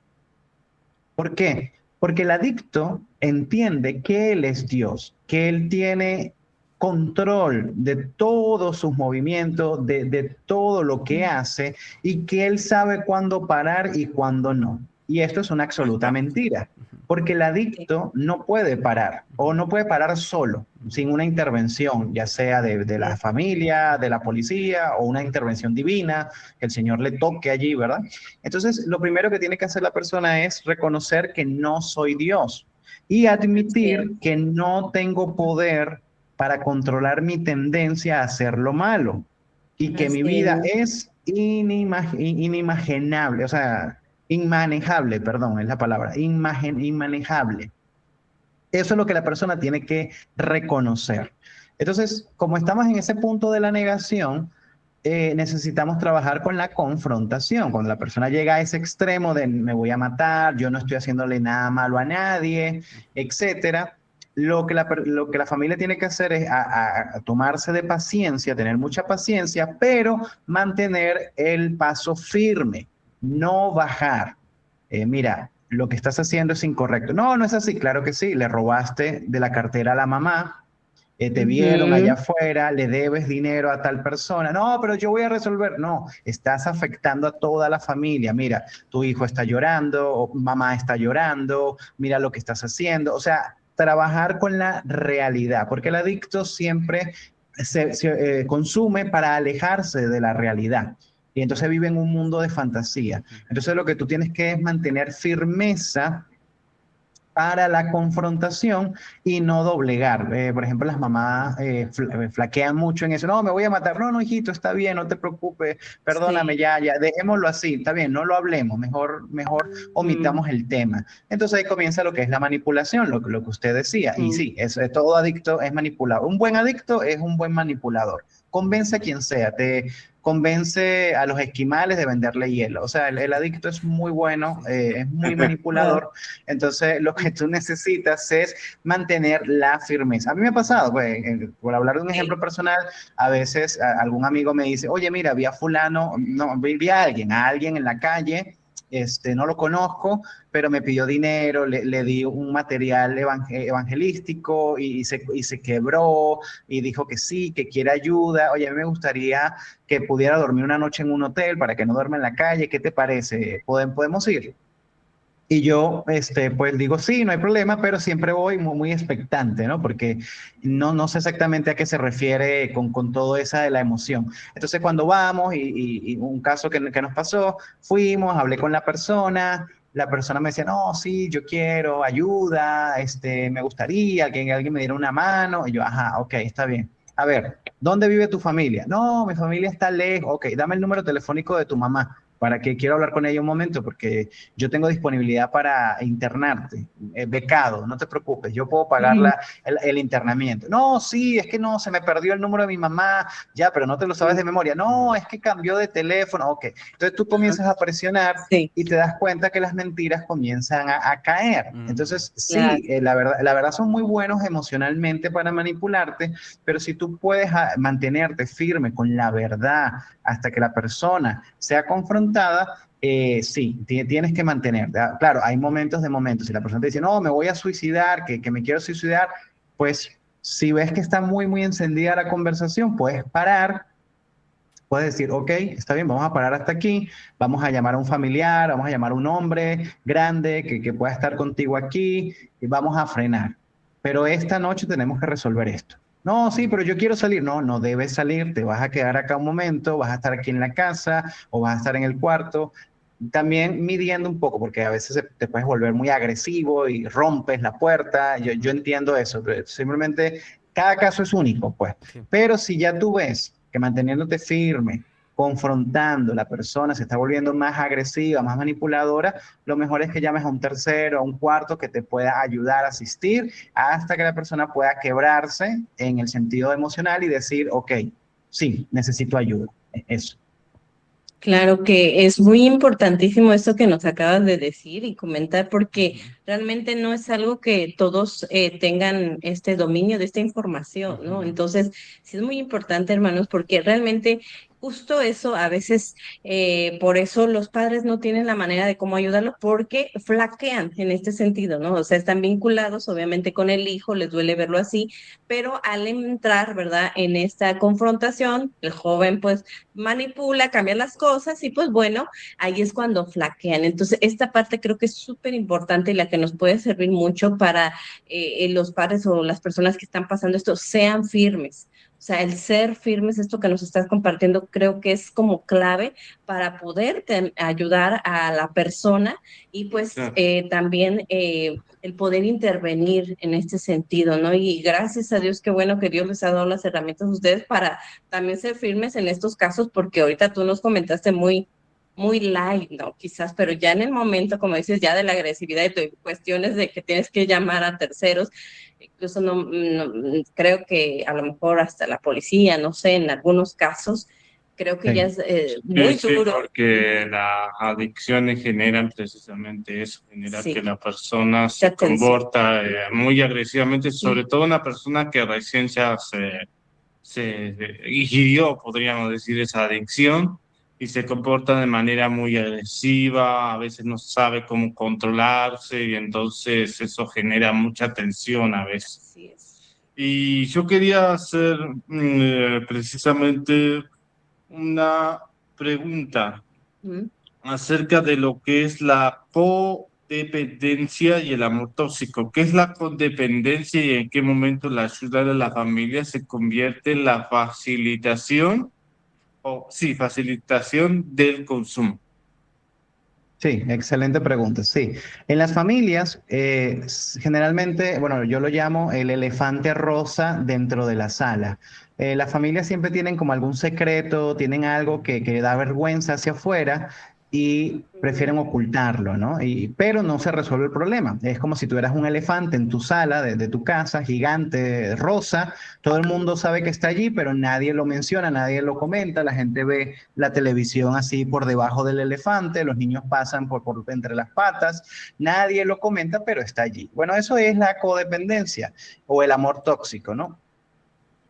C: ¿Por qué? Porque el adicto entiende que él es Dios, que él tiene control de todos sus movimientos, de todo lo que hace y que él sabe cuándo parar y cuándo no. Y esto es una absoluta mentira, porque el adicto no puede parar o no puede parar solo, sin una intervención, ya sea de la familia, de la policía o una intervención divina, que el Señor le toque allí, ¿verdad? Entonces, lo primero que tiene que hacer la persona es reconocer que no soy Dios y admitir que no tengo poder para controlar mi tendencia a hacer lo malo y que mi vida es inimaginable, o sea, inmanejable, perdón, es la palabra, inmanejable. Eso es lo que la persona tiene que reconocer. Entonces, como estamos en ese punto de la negación, necesitamos trabajar con la confrontación. Cuando la persona llega a ese extremo de me voy a matar, yo no estoy haciéndole nada malo a nadie, etcétera, lo que la familia tiene que hacer es a tomarse de paciencia, tener mucha paciencia, pero mantener el paso firme, no bajar. Mira, lo que estás haciendo es incorrecto. No, no es así, claro que sí, le robaste de la cartera a la mamá, te vieron allá afuera, le debes dinero a tal persona. No, pero yo voy a resolver. No, estás afectando a toda la familia. Mira, tu hijo está llorando, o mamá está llorando, mira lo que estás haciendo. O sea, trabajar con la realidad, porque el adicto siempre se consume para alejarse de la realidad. Y entonces vive en un mundo de fantasía. Entonces lo que tú tienes que es mantener firmeza para la confrontación y no doblegar. Por ejemplo, las mamás flaquean mucho en eso. No, me voy a matar. No, no, hijito, está bien, no te preocupes. Perdóname, ya, dejémoslo así. Está bien, no lo hablemos. Mejor omitamos el tema. Entonces ahí comienza lo que es la manipulación, lo que usted decía. Y sí, todo adicto es manipulador. Un buen adicto es un buen manipulador. Convence a quien sea, te convence a los esquimales de venderle hielo. O sea, el adicto es muy bueno, es muy manipulador. Entonces, lo que tú necesitas es mantener la firmeza. A mí me ha pasado, pues, por hablar de un ejemplo personal, a veces algún amigo me dice, oye, mira, vi a fulano, no, vi a alguien en la calle, no lo conozco, pero me pidió dinero, le di un material evangelístico y se quebró y dijo que sí, que quiere ayuda. Oye, a mí me gustaría que pudiera dormir una noche en un hotel para que no duerma en la calle. ¿Qué te parece? ¿Podemos ir? Y yo, pues digo, sí, no hay problema, pero siempre voy muy, muy expectante, ¿no? Porque no sé exactamente a qué se refiere con todo esa de la emoción. Entonces, cuando vamos, y un caso que nos pasó, fuimos, hablé con la persona me decía, no, sí, yo quiero ayuda, me gustaría que alguien me diera una mano. Y yo, ajá, ok, está bien. A ver, ¿dónde vive tu familia? No, mi familia está lejos. Ok, dame el número telefónico de tu mamá, para que quiero hablar con ella un momento, porque yo tengo disponibilidad para internarte, becado, no te preocupes, yo puedo pagar el internamiento. No, sí, es que no, se me perdió el número de mi mamá, ya, pero no te lo sabes de memoria. No, es que cambió de teléfono, ok. Entonces tú comienzas a presionar y te das cuenta que las mentiras comienzan a caer. Entonces, sí, la verdad son muy buenos emocionalmente para manipularte, pero si tú puedes mantenerte firme con la verdad hasta que la persona sea confrontada, sí, tienes que mantener. Claro, hay momentos de momentos. Si la persona te dice, no, me voy a suicidar, que me quiero suicidar, pues si ves que está muy, muy encendida la conversación, puedes parar, puedes decir, ok, está bien, vamos a parar hasta aquí, vamos a llamar a un familiar, vamos a llamar a un hombre grande que pueda estar contigo aquí y vamos a frenar. Pero esta noche tenemos que resolver esto. No, sí, pero yo quiero salir. No, no debes salir, te vas a quedar acá un momento, vas a estar aquí en la casa o vas a estar en el cuarto. También midiendo un poco, porque a veces te puedes volver muy agresivo y rompes la puerta. Yo entiendo eso, pero simplemente cada caso es único, pues.
B: Sí.
C: Pero si ya tú ves que manteniéndote firme, confrontando, la persona se está volviendo más agresiva, más manipuladora, lo mejor es que llames a un tercero, a un cuarto que te pueda ayudar, asistir, hasta que la persona pueda quebrarse en el sentido emocional y decir, ok, sí, necesito ayuda. Eso.
D: Claro que es muy importantísimo esto que nos acabas de decir y comentar, porque realmente no es algo que todos tengan este dominio de esta información, ¿no? Entonces, sí es muy importante, hermanos, porque realmente Justo eso, a veces por eso los padres no tienen la manera de cómo ayudarlo porque flaquean en este sentido, ¿no? O sea, están vinculados obviamente con el hijo, les duele verlo así, pero al entrar, ¿verdad? En esta confrontación, el joven pues manipula, cambia las cosas y pues bueno, ahí es cuando flaquean. Entonces, esta parte creo que es súper importante y la que nos puede servir mucho para los padres o las personas que están pasando esto, sean firmes. O sea, el ser firmes, esto que nos estás compartiendo, creo que es como clave para poder ayudar a la persona y pues
E: Claro.
D: también el poder intervenir en este sentido, ¿no? Y gracias a Dios, qué bueno que Dios les ha dado las herramientas a ustedes para también ser firmes en estos casos, porque ahorita tú nos comentaste muy light, ¿no? Quizás, pero ya en el momento, como dices, ya de la agresividad y de cuestiones de que tienes que llamar a terceros, incluso creo que a lo mejor hasta la policía, no sé, en algunos casos, creo que ya
C: Sí.
D: es
E: Sí,
D: muy
E: sí,
D: duro.
E: porque las adicciones generan precisamente eso, genera que
D: Sí,
E: la persona
D: mucha
E: se
D: atención.
E: comporta muy agresivamente,
D: Sí,
E: sobre todo una persona que recién ya se hirió, podríamos decir, esa adicción y se comporta de manera muy agresiva, a veces no sabe cómo controlarse y entonces eso genera mucha tensión a veces.
D: así es.
E: Y yo quería hacer precisamente una pregunta
D: Mm.
E: acerca de lo que es la codependencia y el amor tóxico. ¿Qué es la codependencia y en qué momento la ayuda de la familia se convierte en la facilitación o sí, facilitación del consumo?
C: Sí, excelente pregunta. Sí, en las familias generalmente, bueno, yo lo llamo el elefante rosa dentro de la sala. Las familias siempre tienen como algún secreto, tienen algo que da vergüenza hacia afuera y
D: Ujú.
C: prefieren ocultarlo, ¿no? Pero no se resuelve el problema. Es como si tuvieras un elefante en tu sala de tu casa, gigante, rosa. Todo el mundo sabe que está allí, pero nadie lo menciona, nadie lo comenta. La gente ve la televisión así por debajo del elefante, los niños pasan por entre las patas, nadie lo comenta, pero está allí. Bueno, eso es la codependencia o el amor tóxico, ¿no?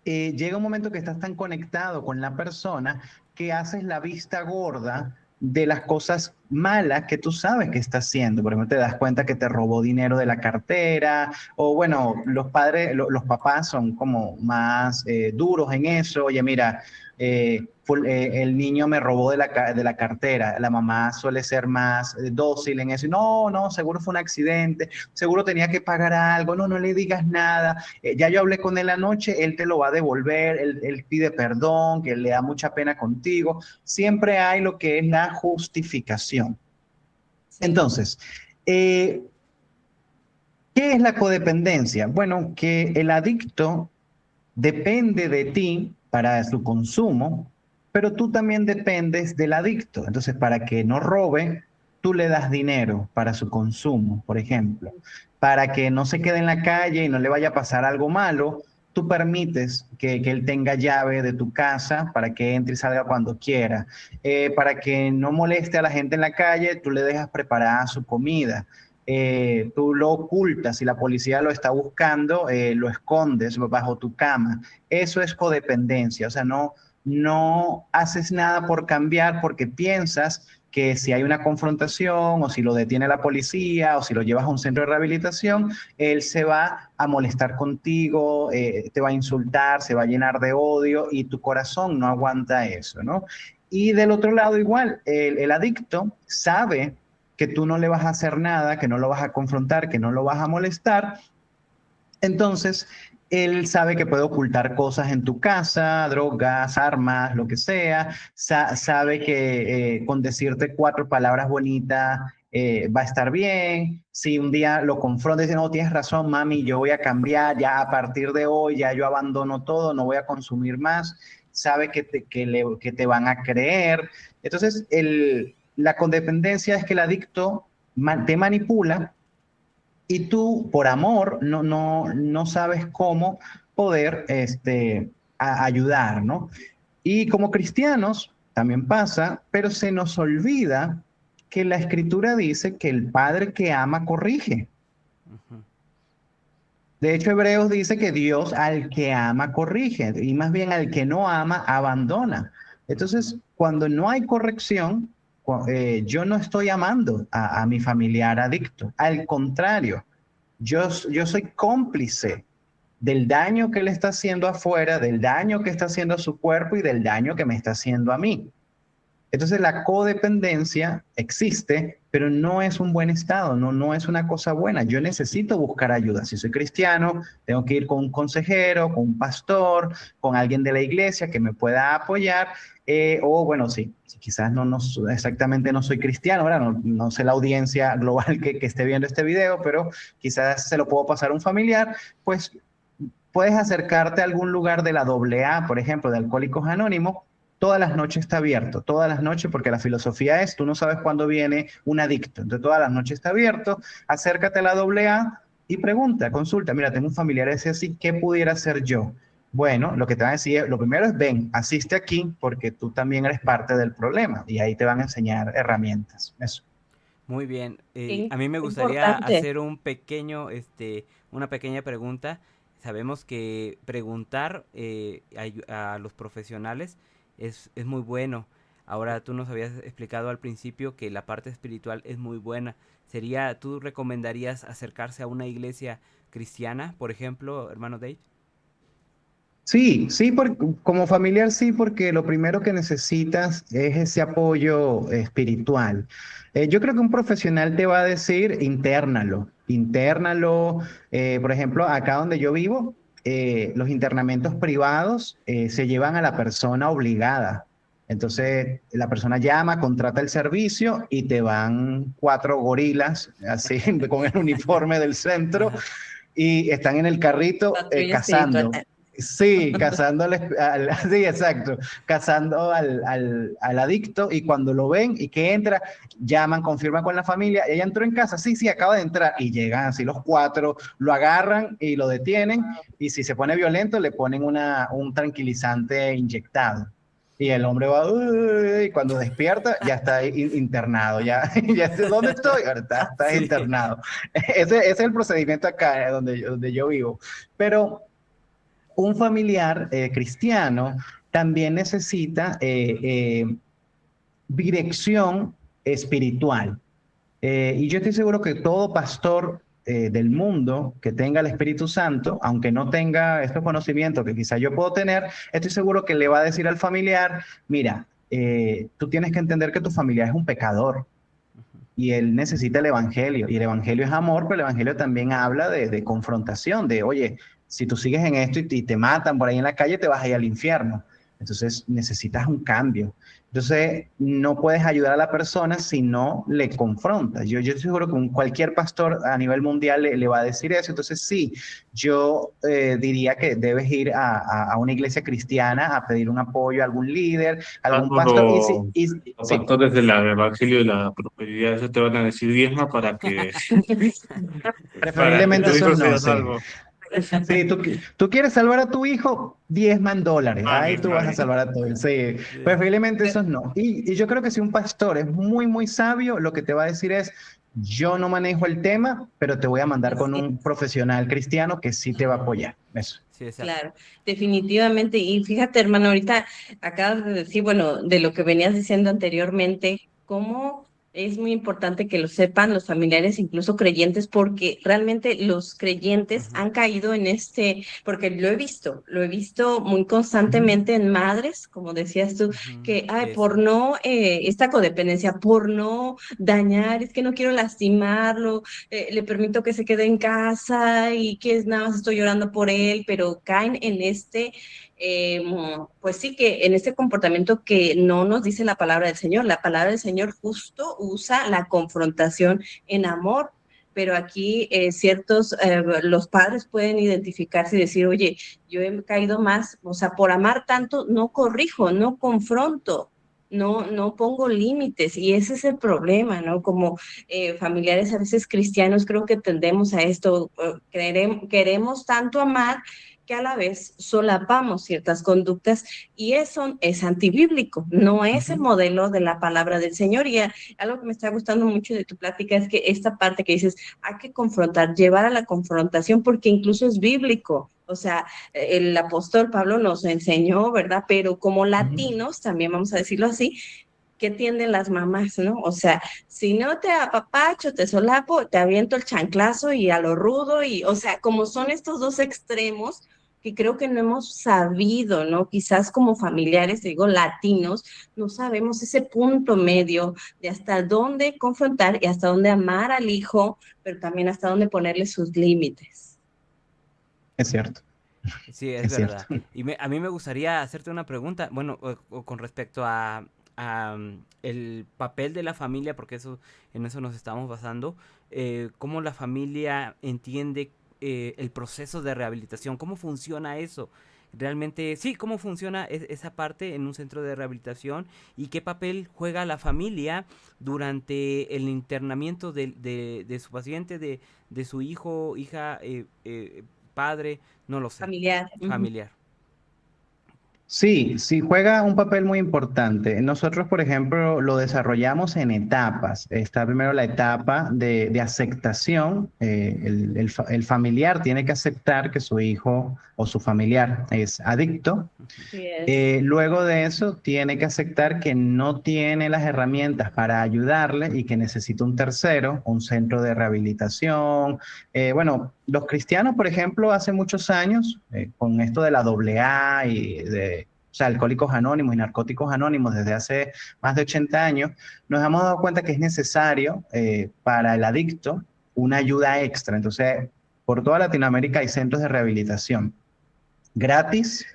C: Llega un momento que estás tan conectado con la persona que haces la vista gorda de las cosas malas que tú sabes que está haciendo. Por ejemplo, te das cuenta que te robó dinero de la cartera, o bueno, los padres, los papás son como más duros en eso. Oye, mira, el niño me robó de la cartera. La mamá suele ser más dócil en eso. No, no, seguro fue un accidente, seguro tenía que pagar algo. No, no le digas nada. Ya yo hablé con él anoche, él te lo va a devolver, él pide perdón, que le da mucha pena contigo. Siempre hay lo que es la justificación.
D: Sí.
C: Entonces, eh, ¿qué es la codependencia? Bueno, que el adicto depende de ti para su consumo, pero tú también dependes del adicto. Entonces, para que no robe, tú le das dinero para su consumo, por ejemplo. Para que no se quede en la calle y no le vaya a pasar algo malo, tú permites que él tenga llave de tu casa para que entre y salga cuando quiera. Para que no moleste a la gente en la calle, tú le dejas preparada su comida. Tú lo ocultas, si la policía lo está buscando, lo escondes bajo tu cama. Eso es codependencia, o sea, no haces nada por cambiar porque piensas que si hay una confrontación o si lo detiene la policía o si lo llevas a un centro de rehabilitación, él se va a molestar contigo, te va a insultar, se va a llenar de odio y tu corazón no aguanta eso, ¿no? Y del otro lado igual, el adicto sabe que tú no le vas a hacer nada, que no lo vas a confrontar, que no lo vas a molestar. Entonces, él sabe que puede ocultar cosas en tu casa, drogas, armas, lo que sea. Sabe que con decirte cuatro palabras bonitas va a estar bien. Si un día lo confronta y dice, no, tienes razón, mami, yo voy a cambiar, ya a partir de hoy, ya yo abandono todo, no voy a consumir más. Sabe que te van a creer. Entonces, la codependencia es que el adicto te manipula y tú, por amor, no sabes cómo poder ayudar, ¿no? Y como cristianos también pasa, pero se nos olvida que la escritura dice que el padre que ama corrige.
B: Ujú.
C: De hecho, Hebreos dice que Dios al que ama corrige y más bien al que no ama abandona. Entonces, cuando no hay corrección, yo no estoy amando a mi familiar adicto. Al contrario, yo soy cómplice del daño que le está haciendo afuera, del daño que está haciendo a su cuerpo y del daño que me está haciendo a mí. Entonces la codependencia existe, pero no es un buen estado, no es una cosa buena. Yo necesito buscar ayuda. Si soy cristiano, tengo que ir con un consejero, con un pastor, con alguien de la iglesia que me pueda apoyar. O bueno, sí, si quizás exactamente no soy cristiano, ¿verdad? No sé la audiencia global que esté viendo este video, pero quizás se lo puedo pasar a un familiar, pues puedes acercarte a algún lugar de la AA, por ejemplo, de Alcohólicos Anónimos. Todas las noches está abierto, todas las noches, porque la filosofía es, tú no sabes cuándo viene un adicto, entonces todas las noches está abierto, acércate a la AA y pregunta, consulta, mira, tengo un familiar ese así, ¿qué pudiera hacer yo? Bueno, lo que te van a decir, lo primero es ven, asiste aquí porque tú también eres parte del problema y ahí te van a enseñar herramientas. Eso.
B: Muy bien.
D: Sí,
B: A mí me gustaría
D: importante.
B: hacer una pequeña pregunta. Sabemos que preguntar a los profesionales es muy bueno. Ahora tú nos habías explicado al principio que la parte espiritual es muy buena. ¿Tú recomendarías acercarse a una iglesia cristiana, por ejemplo, hermano Dave?
C: Sí, sí, como familiar sí, porque lo primero que necesitas es ese apoyo espiritual. Yo creo que un profesional te va a decir, internalo. Por ejemplo, acá donde yo vivo, los internamientos privados se llevan a la persona obligada. Entonces, la persona llama, contrata el servicio y te van 4 gorilas, así, con el uniforme del centro,
B: Ajá.
C: y están en el carrito
D: Patrulla espiritual.
C: cazando. Sí, cazando sí, exacto, cazando al adicto y cuando lo ven y que entra, llaman, confirman con la familia, ella entró en casa, sí, sí, acaba de entrar y llegan así los 4, lo agarran y lo detienen y si se pone violento le ponen un tranquilizante inyectado. Y el hombre va, "Uy", y cuando despierta ya está internado, ya, ya sé dónde estoy, ahora está
B: Sí.
C: internado. Ese es el procedimiento acá donde yo vivo. Pero un familiar cristiano también necesita dirección espiritual. Y yo estoy seguro que todo pastor del mundo que tenga el Espíritu Santo, aunque no tenga estos conocimientos que quizá yo puedo tener, estoy seguro que le va a decir al familiar, mira, tú tienes que entender que tu familiar es un pecador y él necesita el evangelio. Y el evangelio es amor, pero el evangelio también habla de confrontación, de, oye, si tú sigues en esto y te matan por ahí en la calle, te vas a ir al infierno. Entonces necesitas un cambio. Entonces no puedes ayudar a la persona si no le confrontas. Yo estoy seguro que cualquier pastor a nivel mundial le va a decir eso. Entonces sí, yo diría que debes ir a una iglesia cristiana a pedir un apoyo a algún líder, algún
E: Salvo
C: pastor.
E: los
C: Sí.
E: pastores del Evangelio de la Prosperidad, ellos te van a decir diezma para que
C: Preferiblemente
E: tu
C: esos
E: hijo
C: no,
E: sea
C: sí.
E: salvo.
C: Sí, tú quieres salvar a tu hijo, $10,000. Ahí
E: Amén,
C: tú vas a
E: amén.
C: salvar a tu hijo. Sí,
B: Sí.
C: preferiblemente esos no. Y yo creo que si un pastor es muy, muy sabio, lo que te va a decir es, yo no manejo el tema, pero te voy a mandar con
D: Así
C: un profesional cristiano que sí te va a
B: Ujú.
C: apoyar. Eso.
B: Sí, exacto.
D: claro, definitivamente. Y fíjate, hermano, ahorita acabas de decir, bueno, de lo que venías diciendo anteriormente, cómo es muy importante que lo sepan los familiares, incluso creyentes, porque realmente los creyentes
B: Ujú,
D: han caído en porque lo he visto muy
C: Ujú.
D: constantemente en madres, como decías tú,
B: ujú.
D: que, ay,
B: Sí,
D: por
B: sí.
D: no, esta codependencia, por no dañar, es que no quiero lastimarlo, le permito que se quede en casa y que es nada más estoy llorando por él, pero caen en pues sí, que en este comportamiento que no nos dice la palabra del Señor. La palabra del Señor justo usa la confrontación en amor. Pero aquí los padres pueden identificarse y decir, oye, yo he caído más, o sea, por amar tanto, no corrijo, no confronto, no pongo límites, y ese es el problema, ¿no? Como familiares a veces cristianos, creo que tendemos a esto, queremos tanto amar que a la vez solapamos ciertas conductas y eso es antibíblico, no es el modelo de la palabra del Señor. Y algo que me está gustando mucho de tu plática es que esta parte que dices, hay que confrontar, llevar a la confrontación, porque incluso es bíblico. O sea, el apóstol Pablo nos enseñó, ¿verdad? Pero como latinos, también vamos a decirlo así, ¿qué tienden las mamás, no? O sea, si no te apapacho, te solapo, te aviento el chanclazo y a lo rudo, y, o sea, como son estos dos extremos que creo que no hemos sabido, ¿no? Quizás como familiares, digo, latinos, no sabemos ese punto medio de hasta dónde confrontar y hasta dónde amar al hijo, pero también hasta dónde ponerle sus límites.
C: Es cierto,
B: Sí, es
C: es cierto.
B: verdad. Y a mí me gustaría hacerte una pregunta, bueno, o con respecto a el papel de la familia, porque en eso nos estamos basando, cómo la familia entiende el proceso de rehabilitación, cómo funciona eso. Realmente, sí, cómo funciona esa parte en un centro de rehabilitación y qué papel juega la familia durante el internamiento de su paciente, de su hijo, hija, padre, no lo sé,
D: Familiar.
B: familiar.
C: Sí, sí, juega un papel muy importante. Nosotros, por ejemplo, lo desarrollamos en etapas. Está primero la etapa de aceptación. El familiar tiene que aceptar que su hijo o su familiar es adicto.
D: Sí es.
C: Luego de eso, tiene que aceptar que no tiene las herramientas para ayudarle y que necesita un tercero, un centro de rehabilitación. Bueno, los cristianos, por ejemplo, hace muchos años, con esto de la AA y o sea, Alcohólicos Anónimos y Narcóticos Anónimos desde hace más de 80 años, nos hemos dado cuenta que es necesario para el adicto una ayuda extra. Entonces, por toda Latinoamérica hay centros de rehabilitación gratis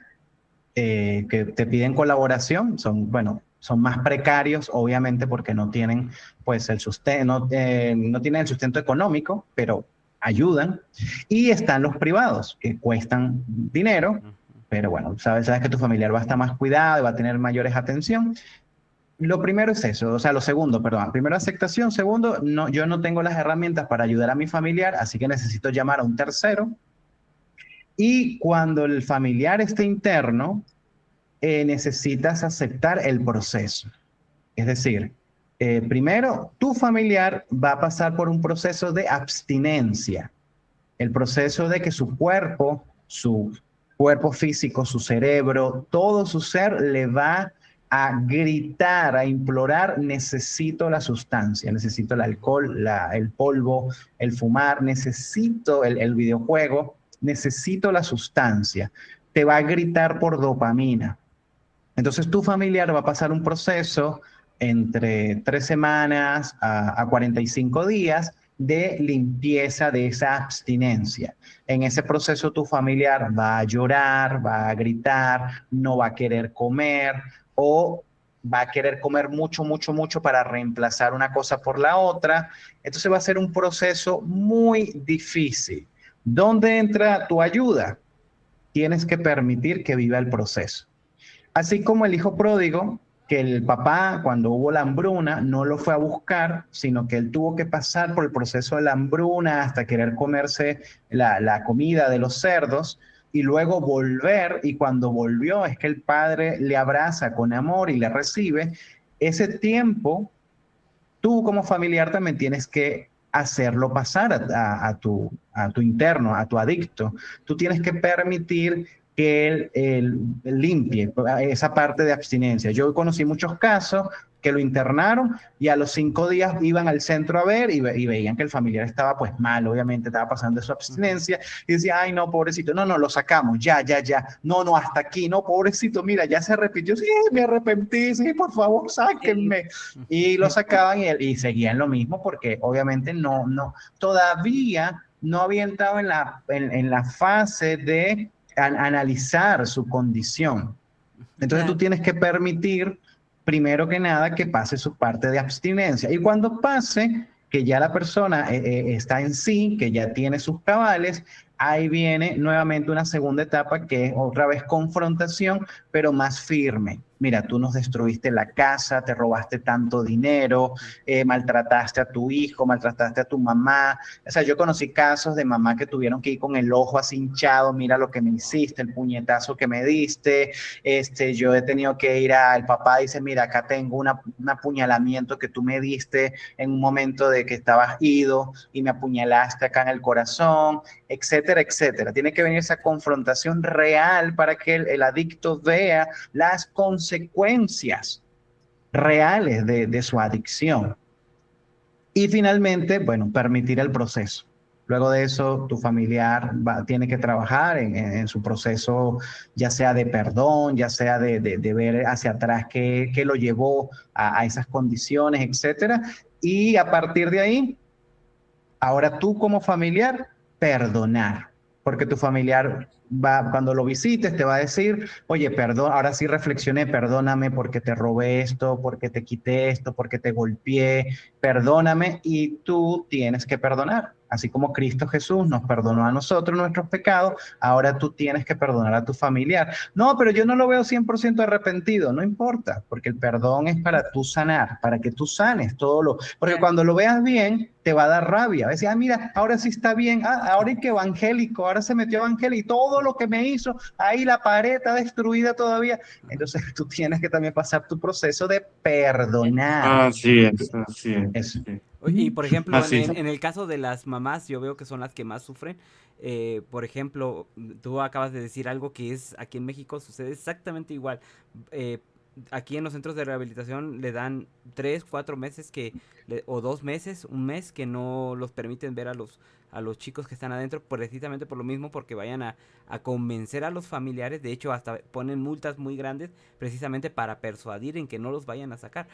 C: que te piden colaboración, son, bueno, son más precarios, obviamente, porque no tienen, pues, el sustento, no tienen el sustento económico, pero ayudan. Y están los privados, que cuestan dinero, pero bueno, sabes que tu familiar va a estar más cuidado y va a tener mayores atención. Lo primero es eso, o sea, lo segundo, perdón. Primero, aceptación. Segundo, no, yo no tengo las herramientas para ayudar a mi familiar, así que necesito llamar a un tercero. Y cuando el familiar esté interno, necesitas aceptar el proceso. Es decir, primero, tu familiar va a pasar por un proceso de abstinencia, el proceso de que su cuerpo físico, su cerebro, todo su ser le va a gritar, a implorar, necesito la sustancia, necesito el alcohol, el polvo, el fumar, necesito el videojuego, necesito la sustancia. Te va a gritar por dopamina. Entonces tu familiar va a pasar un proceso entre 3 semanas a 45 días de limpieza de esa abstinencia. En ese proceso tu familiar va a llorar, va a gritar, no va a querer comer o va a querer comer mucho, mucho, mucho para reemplazar una cosa por la otra. Entonces va a ser un proceso muy difícil. ¿Dónde entra tu ayuda? Tienes que permitir que viva el proceso. Así como el hijo pródigo, que el papá, cuando hubo la hambruna, no lo fue a buscar, sino que él tuvo que pasar por el proceso de la hambruna hasta querer comerse la comida de los cerdos y luego volver, y cuando volvió es que el padre le abraza con amor y le recibe. Ese tiempo, tú como familiar también tienes que hacerlo pasar a tu interno, a tu adicto. Tú tienes que permitir que él limpie esa parte de abstinencia. Yo conocí muchos casos que lo internaron y a los 5 días iban al centro a ver y veían que el familiar estaba pues mal, obviamente estaba pasando de su abstinencia y decía, ay no, pobrecito, no, lo sacamos, ya, no, hasta aquí, no, pobrecito, mira, ya se arrepintió, sí, me arrepentí, sí, por favor, sáquenme. Y lo sacaban y seguían lo mismo porque obviamente todavía no había entrado en la fase de analizar su condición. Entonces tú tienes que permitir, primero que nada, que pase su parte de abstinencia. Y cuando pase, que ya la persona está en sí, que ya tiene sus cabales, ahí viene nuevamente una segunda etapa que es otra vez confrontación, pero más firme. mira, tú nos destruiste la casa, te robaste tanto dinero, maltrataste a tu hijo, maltrataste a tu mamá. O sea, yo conocí casos de mamá que tuvieron que ir con el ojo así hinchado, mira lo que me hiciste, el puñetazo que me diste. Yo he tenido que ir al papá, dice, mira, acá tengo un apuñalamiento que tú me diste en un momento de que estabas ido y me apuñalaste acá en el corazón, etcétera, etcétera. Tiene que venir esa confrontación real para que el adicto vea las consecuencias reales de su adicción. Y finalmente, bueno, permitir el proceso. Luego de eso, tu familiar tiene que trabajar en su proceso, ya sea de perdón, ya sea de ver hacia atrás qué lo llevó a esas condiciones, etcétera. Y a partir de ahí, ahora tú como familiar, perdonar, porque tu familiar va, cuando lo visites, te va a decir, oye, perdón, ahora sí reflexioné, perdóname porque te robé esto, porque te quité esto, porque te golpeé, perdóname y tú tienes que perdonar. Así como Cristo Jesús nos perdonó a nosotros nuestros pecados, ahora tú tienes que perdonar a tu familiar. No, pero yo no lo veo 100% arrepentido, no importa, porque el perdón es para tú sanar, para que tú sanes todo lo... Porque cuando lo veas bien, te va a dar rabia. Va a decir, ah, mira, ahora sí está bien, ah, ahora es que evangélico, ahora se metió evangélico y todo lo que me hizo, ahí la pared está destruida todavía. Entonces tú tienes que también pasar tu proceso de perdonar.
E: Así es, así es.
C: Eso.
E: Sí.
B: Y por ejemplo,
E: Así es.
B: en el caso de las mamás, yo veo que son las que más sufren. Por ejemplo, tú acabas de decir algo que es aquí en México sucede exactamente igual. Eh, Aquí en los centros de rehabilitación le dan 3, 4 meses o 2 meses, un mes que no los permiten ver a los chicos que están adentro, precisamente por lo mismo, porque vayan a convencer a los familiares. De hecho, hasta ponen multas muy grandes precisamente para persuadir en que no los vayan a sacar.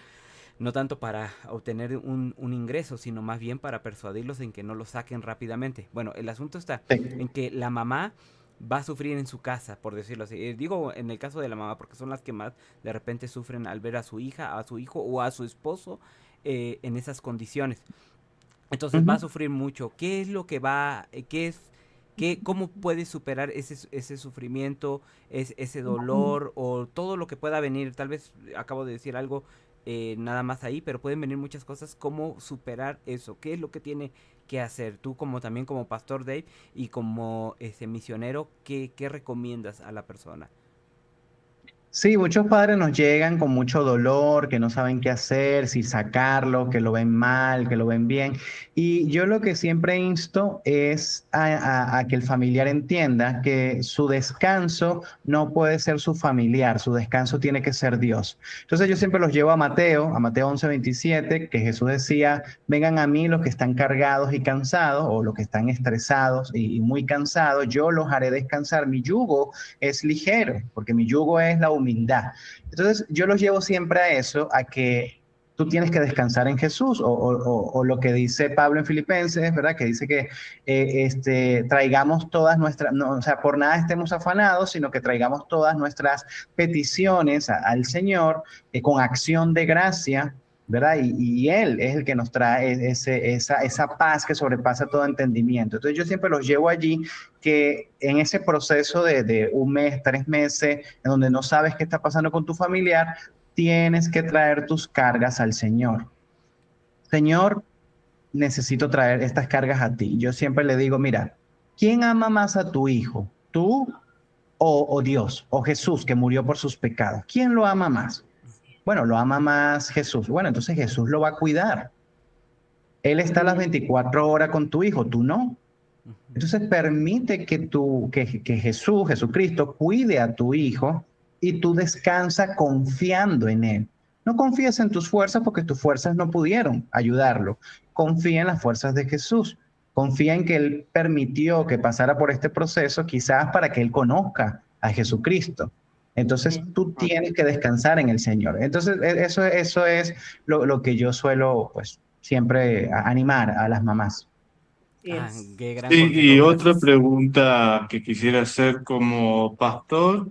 B: No tanto para obtener un ingreso, sino más bien para persuadirlos en que no lo saquen rápidamente. Bueno, el asunto está en que la mamá va a sufrir en su casa, por decirlo así. Digo en el caso de la mamá, porque son las que más de repente sufren al ver a su hija, a su hijo o a su esposo en esas condiciones. Entonces va a sufrir mucho. ¿Qué es lo que va, qué es, cómo puede superar ese sufrimiento, ese dolor o todo lo que pueda venir? Tal vez acabo de decir algo nada más ahí, pero pueden venir muchas cosas. ¿Cómo superar eso? ¿Qué es lo que tiene que hacer? Tú como también como pastor Dave y como misionero, ¿qué recomiendas a la persona?
C: Sí, muchos padres nos llegan con mucho dolor, que no saben qué hacer, si sacarlo, que lo ven mal, que lo ven bien. Y yo lo que siempre insto es a que el familiar entienda que su descanso no puede ser su familiar, su descanso tiene que ser Dios. Entonces yo siempre los llevo a Mateo 11:27, que Jesús decía, vengan a mí los que están cargados y cansados, o los que están estresados y muy cansados, yo los haré descansar. Mi yugo es ligero, porque mi yugo es la humildad. Entonces, yo los llevo siempre a eso, a que tú tienes que descansar en Jesús, o lo que dice Pablo en Filipenses, ¿verdad? Que dice que traigamos todas nuestras, no, o sea, por nada estemos afanados, sino que traigamos todas nuestras peticiones al Señor con acción de gracia, ¿verdad? Y Él es el que nos trae esa paz que sobrepasa todo entendimiento. Entonces yo siempre los llevo allí, que en ese proceso de un mes, 3 meses, en donde no sabes qué está pasando con tu familiar, tienes que traer tus cargas al Señor. Señor, necesito traer estas cargas a ti. Yo siempre le digo, mira, ¿quién ama más a tu hijo? ¿Tú o Dios o Jesús que murió por sus pecados? ¿Quién lo ama más? Bueno, lo ama más Jesús. Bueno, entonces Jesús lo va a cuidar. Él está las 24 horas con tu hijo, tú no. Entonces permite que Jesús, Jesucristo, cuide a tu hijo y tú descansa confiando en él. No confíes en tus fuerzas porque tus fuerzas no pudieron ayudarlo. Confía en las fuerzas de Jesús. Confía en que él permitió que pasara por este proceso quizás para que él conozca a Jesucristo. Entonces tú tienes que descansar en el Señor. Entonces eso es lo que yo suelo pues siempre animar a las mamás.
B: Qué gran
E: Sí, y
B: consejo,
E: otra
B: gracias.
E: pregunta que quisiera hacer como pastor,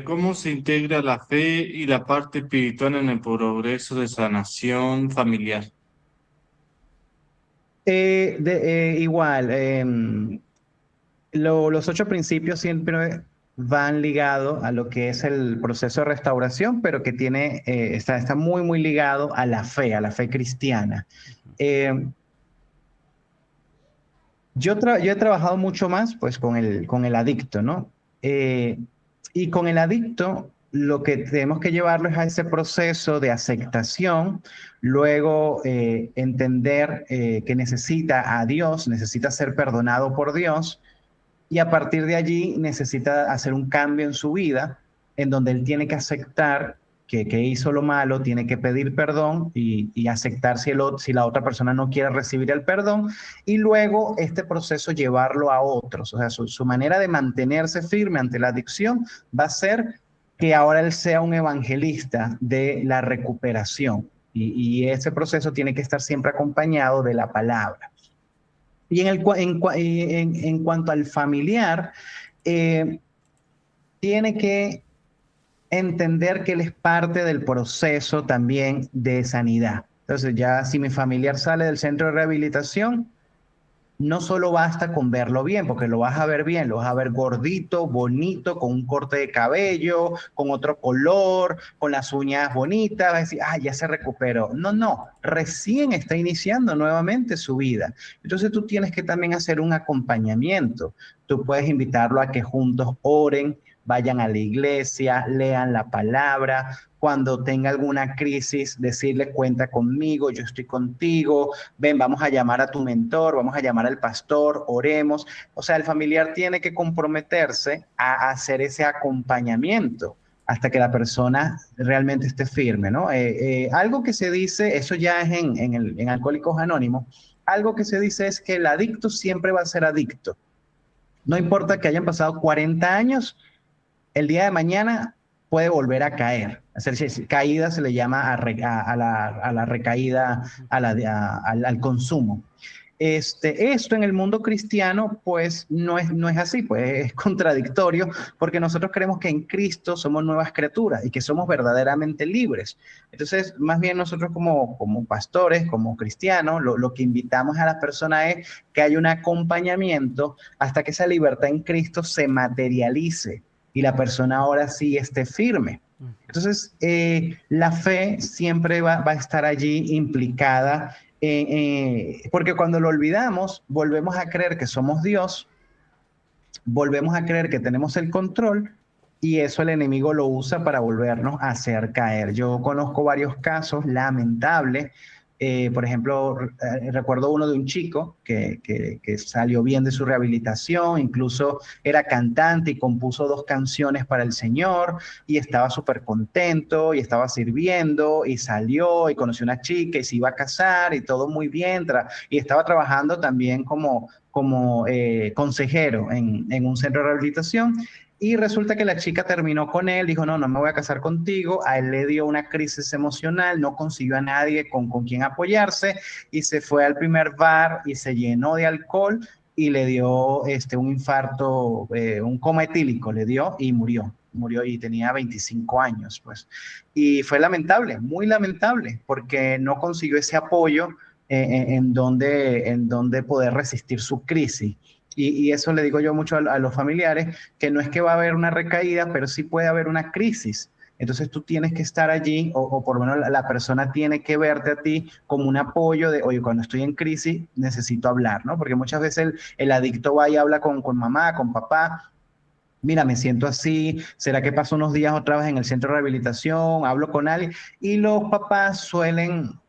E: ¿cómo se integra la fe y la parte espiritual en el progreso de sanación familiar?
C: Igual, los 8 principios siempre van ligados a lo que es el proceso de restauración, pero que tiene, está muy, muy ligado a la fe cristiana. Eh, yo he trabajado mucho más pues con el adicto, ¿no? Eh, y con el adicto lo que tenemos que llevarlo es a ese proceso de aceptación, luego entender que necesita a Dios, necesita ser perdonado por Dios y a partir de allí necesita hacer un cambio en su vida en donde él tiene que aceptar que hizo lo malo, tiene que pedir perdón y aceptar si la otra persona no quiere recibir el perdón y luego este proceso llevarlo a otros. O sea, su manera de mantenerse firme ante la adicción va a ser que ahora él sea un evangelista de la recuperación y ese proceso tiene que estar siempre acompañado de la palabra. Y en cuanto al familiar, eh, tiene que entender que él es parte del proceso también de sanidad. Entonces, ya si mi familiar sale del centro de rehabilitación, no solo basta con verlo bien, porque lo vas a ver bien, lo vas a ver gordito, bonito, con un corte de cabello, con otro color, con las uñas bonitas, vas a decir, ah, ya se recuperó. No, no, recién está iniciando nuevamente su vida. Entonces tú tienes que también hacer un acompañamiento. Tú puedes invitarlo a que juntos oren, vayan a la iglesia, lean la palabra. Cuando tenga alguna crisis, decirle, cuenta conmigo, yo estoy contigo, ven, vamos a llamar a tu mentor, vamos a llamar al pastor, oremos. O sea, el familiar tiene que comprometerse a hacer ese acompañamiento hasta que la persona realmente esté firme, ¿no? Algo que se dice, eso ya es en Alcohólicos Anónimos, algo que se dice es que el adicto siempre va a ser adicto. No importa que hayan pasado 40 años, el día de mañana puede volver a caer. Caída se le llama a la recaída, al consumo. Esto en el mundo cristiano, pues no es así, pues es contradictorio, porque nosotros creemos que en Cristo somos nuevas criaturas y que somos verdaderamente libres. Entonces, más bien nosotros como pastores, como cristianos, lo que invitamos a las personas es que haya un acompañamiento hasta que esa libertad en Cristo se materialice y la persona ahora sí esté firme. Entonces, la fe siempre va a estar allí implicada, porque cuando lo olvidamos, volvemos a creer que somos Dios, volvemos a creer que tenemos el control y eso el enemigo lo usa para volvernos a hacer caer. Yo conozco varios casos lamentables. Por ejemplo, recuerdo uno de un chico que salió bien de su rehabilitación, incluso era cantante y compuso 2 canciones para el Señor y estaba súper contento y estaba sirviendo y salió y conoció una chica y se iba a casar y todo muy bien y estaba trabajando también como consejero en un centro de rehabilitación. Y resulta que la chica terminó con él, dijo, no, no me voy a casar contigo. A él le dio una crisis emocional, no consiguió a nadie con quien apoyarse y se fue al primer bar y se llenó de alcohol y le dio un infarto, un coma etílico le dio y murió y tenía 25 años, pues. Y fue lamentable, muy lamentable, porque no consiguió ese apoyo en donde poder resistir su crisis. Y eso le digo yo mucho a los familiares, que no es que va a haber una recaída, pero sí puede haber una crisis. Entonces tú tienes que estar allí, o por lo menos la persona tiene que verte a ti como un apoyo de, oye, cuando estoy en crisis necesito hablar, ¿no? Porque muchas veces el adicto va y habla con mamá, con papá. Mira, me siento así, ¿será que paso unos días otra vez en el centro de rehabilitación? Hablo con alguien y los papás suelen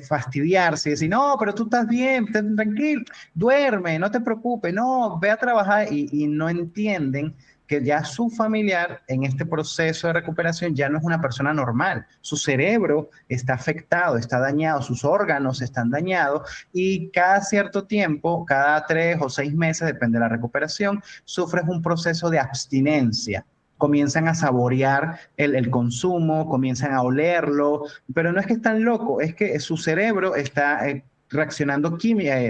C: fastidiarse y decir, no, pero tú estás bien, tranquilo, duerme, no te preocupes, no, ve a trabajar y no entienden que ya su familiar en este proceso de recuperación ya no es una persona normal. Su cerebro está afectado, está dañado, sus órganos están dañados y cada cierto tiempo, cada 3 o 6 meses, depende de la recuperación, sufres un proceso de abstinencia. Comienzan a saborear el consumo, comienzan a olerlo, pero no es que están locos, es que su cerebro está reaccionando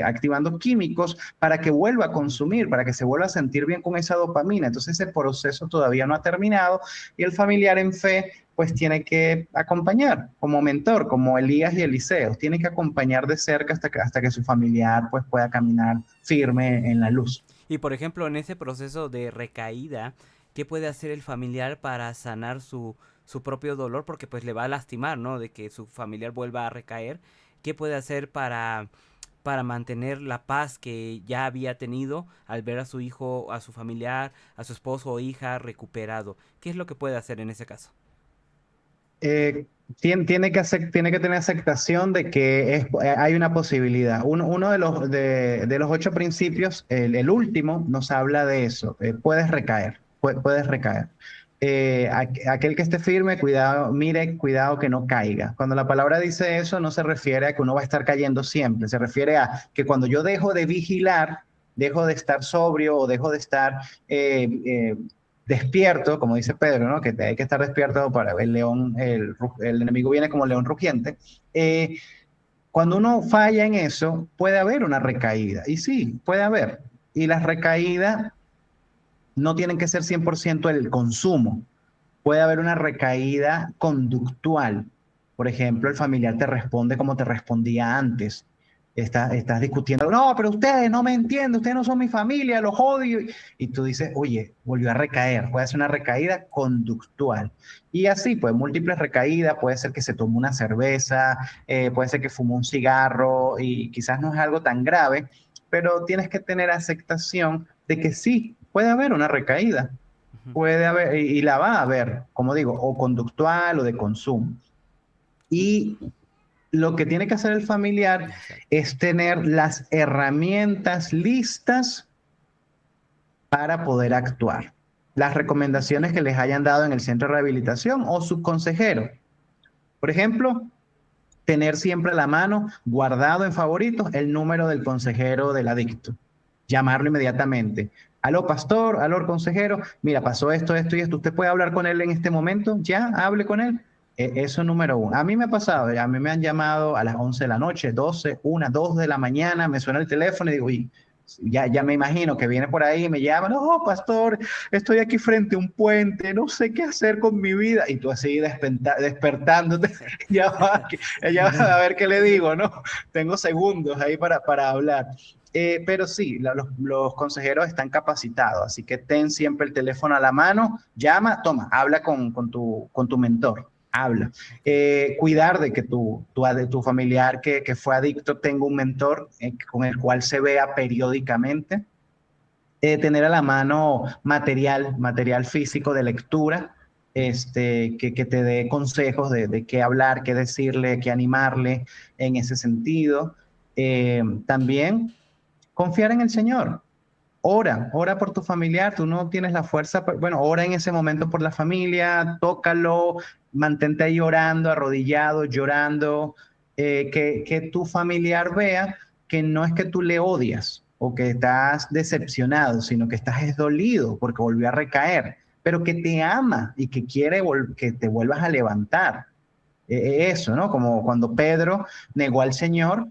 C: activando químicos para que vuelva a consumir, para que se vuelva a sentir bien con esa dopamina. Entonces ese proceso todavía no ha terminado y el familiar en fe pues tiene que acompañar como mentor, como Elías y Eliseo, tiene que acompañar de cerca hasta que su familiar pues pueda caminar firme en la luz.
B: Y por ejemplo, en ese proceso de recaída, ¿qué puede hacer el familiar para sanar su propio dolor? Porque pues le va a lastimar, ¿no? De que su familiar vuelva a recaer. ¿Qué puede hacer para mantener la paz que ya había tenido al ver a su hijo, a su familiar, a su esposo o hija recuperado? ¿Qué es lo que puede hacer en ese caso?
C: eh, tiene que tener aceptación de que hay una posibilidad. Uno de los 8 principios, el último, nos habla de eso. Puedes recaer, puedes recaer. Aquel que esté firme, cuidado, mire, cuidado que no caiga. Cuando la palabra dice eso, no se refiere a que uno va a estar cayendo siempre, se refiere a que cuando yo dejo de vigilar, dejo de estar sobrio o dejo de estar despierto, como dice Pedro, ¿no? Que hay que estar despierto para el león, el enemigo viene como león rugiente. Cuando uno falla en eso, puede haber una recaída. Y sí, puede haber. Y las recaídas no tienen que ser 100% el consumo. Puede haber una recaída conductual. Por ejemplo, el familiar te responde como te respondía antes. Estás discutiendo, no, pero ustedes no me entienden, ustedes no son mi familia, los odio. Y tú dices, oye, volvió a recaer. Puede ser una recaída conductual. Y así, pues, múltiples recaídas. Puede ser que se tomó una cerveza, puede ser que fumó un cigarro y quizás no es algo tan grave, pero tienes que tener aceptación de que sí, puede haber una recaída.
B: Ujú.
C: Puede haber, y la va a haber, como digo, o conductual o de consumo.
B: Y,
C: Y lo que tiene que hacer el familiar
B: exacto.
C: es tener las herramientas listas para poder actuar. Las recomendaciones que les hayan dado en el centro de rehabilitación o su consejero. Por ejemplo, tener siempre a la mano, guardado en favoritos, el número del consejero del adicto. Llamarlo inmediatamente. Aló, pastor, aló, consejero. Mira, pasó esto, esto y esto. ¿Usted puede hablar con él en este momento? Ya, hable con él. Eso número uno. A mí me ha pasado, a mí me han llamado a las 11 de la noche, 12, 1, 2 de la mañana, me suena el teléfono y digo, uy, ya me imagino que viene por ahí y me llama, no, pastor, estoy aquí frente a un puente, no sé qué hacer con mi vida. Y tú así despertándote, ya va a ver qué le digo, ¿no? Tengo segundos ahí para hablar. Pero sí, los consejeros están capacitados, así que ten siempre el teléfono a la mano, llama, toma, habla con tu mentor, habla.
B: Ok.
C: Cuidar de que tu familiar que fue adicto tenga un mentor con el cual se vea periódicamente. Tener a la mano material físico de lectura, que te dé consejos de qué hablar, qué decirle, qué animarle en ese sentido. También confiar en el Señor. Ora por tu familiar, tú no tienes la fuerza, bueno, ora en ese momento por la familia, tócalo, mantente ahí orando, arrodillado, llorando, que tu familiar vea que no es que tú le odias o que estás decepcionado, sino que estás dolido porque volvió a recaer, pero que te ama y que quiere que te vuelvas a levantar. Eso, ¿no? Como cuando Pedro negó al Señor,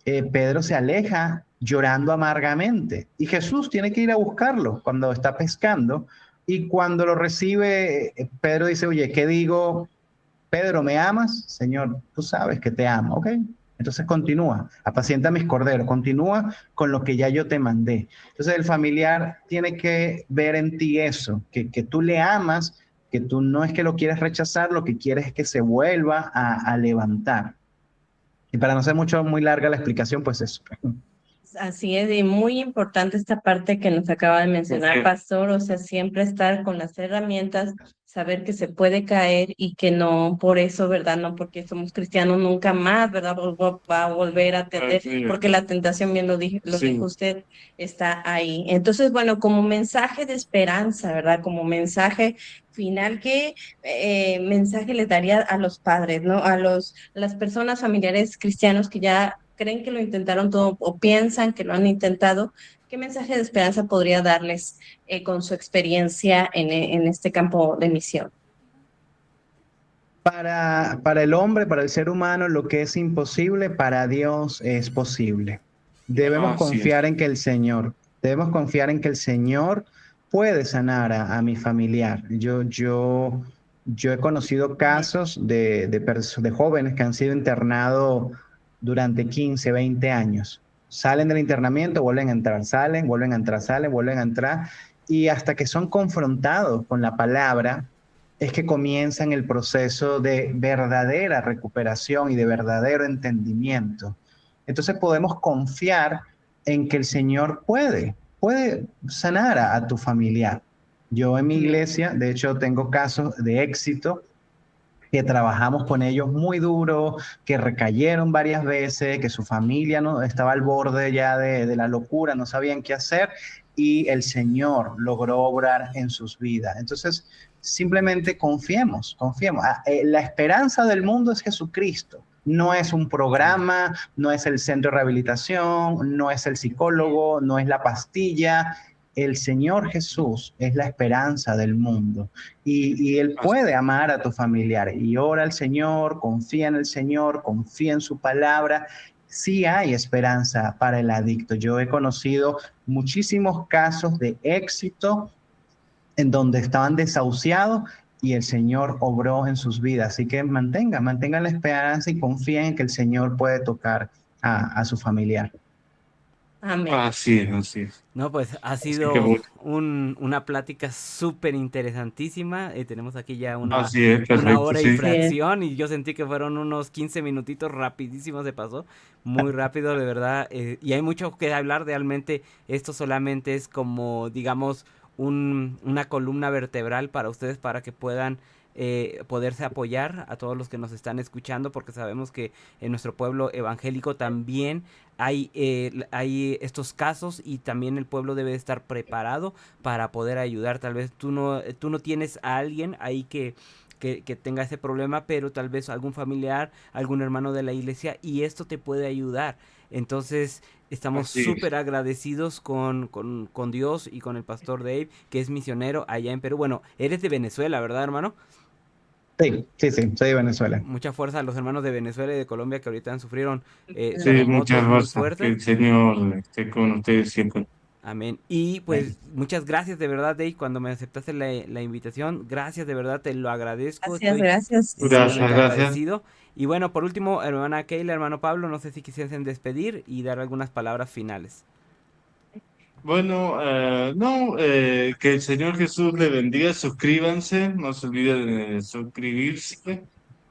C: Pedro se aleja llorando amargamente y Jesús tiene que ir a buscarlo cuando está pescando y cuando lo recibe, Pedro dice, oye, ¿qué digo? Pedro, ¿me amas? Señor, tú sabes que te amo, ¿ok? Entonces continúa, apacienta mis corderos, continúa con lo que ya yo te mandé. Entonces el familiar tiene que ver en ti eso, que tú le amas, que tú no es que lo quieres rechazar, lo que quieres es que se vuelva a levantar. Y para no ser muy larga la explicación, pues eso.
D: Así es, y muy importante esta parte que nos acaba de mencionar,
E: Sí.
D: Pastor, o sea, siempre estar con las herramientas, saber que se puede caer y que no por eso, ¿verdad? No porque somos cristianos nunca más, ¿verdad? Va a volver a tender,
E: Así es.
D: porque la tentación, bien lo dijo
E: Sí.
D: usted, está ahí. Entonces, bueno, como mensaje de esperanza, ¿verdad? Como mensaje final, ¿qué mensaje les daría a los padres, ¿no? Las personas familiares cristianos que ya creen que lo intentaron todo o piensan que lo han intentado? ¿Qué mensaje de esperanza podría darles con su experiencia en este campo de misión?
C: Para el hombre, para el ser humano, lo que es imposible, para Dios es posible. Debemos
E: Así
C: confiar
E: es.
C: en que el Señor, debemos confiar en que el Señor puede sanar a mi familiar. Yo he conocido casos de jóvenes que han sido internados durante 15, 20 años. Salen del internamiento, vuelven a entrar, salen, vuelven a entrar, salen, vuelven a entrar. y hasta que son confrontados con la palabra, es que comienzan el proceso de verdadera recuperación y de verdadero entendimiento. Entonces podemos confiar en que el Señor puede sanar a tu familiar. Yo en mi iglesia, de hecho, tengo casos de éxito que trabajamos con ellos muy duro, que recayeron varias veces, que su familia no estaba al borde ya de la locura, no sabían qué hacer, y el Señor logró obrar en sus vidas. Entonces, simplemente confiemos. La esperanza del mundo es Jesucristo. No es un programa, no es el centro de rehabilitación, no es el psicólogo, no es la pastilla. El Señor Jesús es la esperanza del mundo y Él puede amar a tu familiar. Y ora al Señor, confía en el Señor, confía en su palabra. Sí hay esperanza para el adicto. Yo he conocido muchísimos casos de éxito en donde estaban desahuciados y el Señor obró en sus vidas. Así que mantengan la esperanza y confíen en que el Señor puede tocar a su familiar.
D: Amén.
E: Así es, así es.
B: No, pues ha
E: Así que
B: sido
E: bueno,
B: una plática súper interesantísima. Tenemos aquí ya
E: así es,
B: una
E: perfecto,
B: hora y
E: sí.
B: fracción y yo sentí que fueron unos 15 minutitos rapidísimo se pasó, muy rápido de verdad. Y hay mucho que hablar realmente. Esto solamente es como, digamos, una columna vertebral para ustedes para que puedan poderse apoyar a todos los que nos están escuchando, porque sabemos que en nuestro pueblo evangélico también hay estos casos y también el pueblo debe estar preparado para poder ayudar. Tal vez tú no tienes a alguien ahí que tenga ese problema, pero tal vez algún familiar, algún hermano de la iglesia, y esto te puede ayudar. Entonces estamos
E: Así es.
B: súper agradecidos con Dios y con el pastor Dave, que es misionero allá en Perú. Bueno, eres de Venezuela, ¿verdad, hermano?
C: Sí, soy de Venezuela.
B: Mucha fuerza a los hermanos de Venezuela y de Colombia que ahorita sufrieron
E: Sí,
B: terremotos
E: muchas
B: muy
E: gracias. Que
B: fuertes.
E: el Señor esté con ustedes siempre.
B: Amén. Y pues muchas gracias de verdad, Dave, cuando me aceptaste la invitación. Gracias, de verdad, te lo agradezco.
D: Gracias.
B: Estoy
E: Gracias,
B: sumamente
E: gracias.
B: agradecido. Y bueno, por último, hermana Keila, hermano Pablo, no sé si quisiesen despedir y dar algunas palabras finales.
E: Bueno, no, que el Señor Jesús le bendiga. Suscríbanse, no se olviden de suscribirse.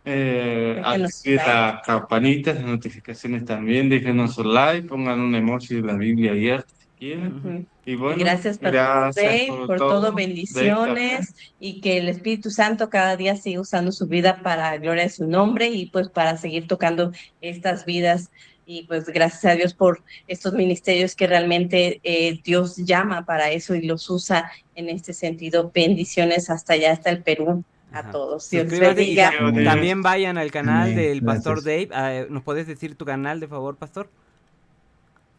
D: Déjenos
E: Activen
D: like.
E: las campanitas, las notificaciones también. Déjenos un like, pongan un emoji de la Biblia abierta si quieren.
D: Ujú.
E: Y
D: Y
E: bueno,
D: gracias, Pastor
E: gracias
D: Dave, por todo,
E: todo. Dave también.
D: bendiciones, y que el Espíritu Santo cada día siga usando su vida para gloria de su nombre y pues para seguir tocando estas vidas. Y pues gracias a Dios por estos ministerios que realmente Dios llama para eso y los usa en este sentido. Bendiciones hasta allá, hasta el Perú, a
B: Ajá.
D: todos. Dios les
B: Suscríbanse y
D: bendiga.
B: también vayan al canal
C: Amén.
B: del pastor
C: Gracias.
B: Dave. ¿Nos puedes decir tu canal, de favor, pastor?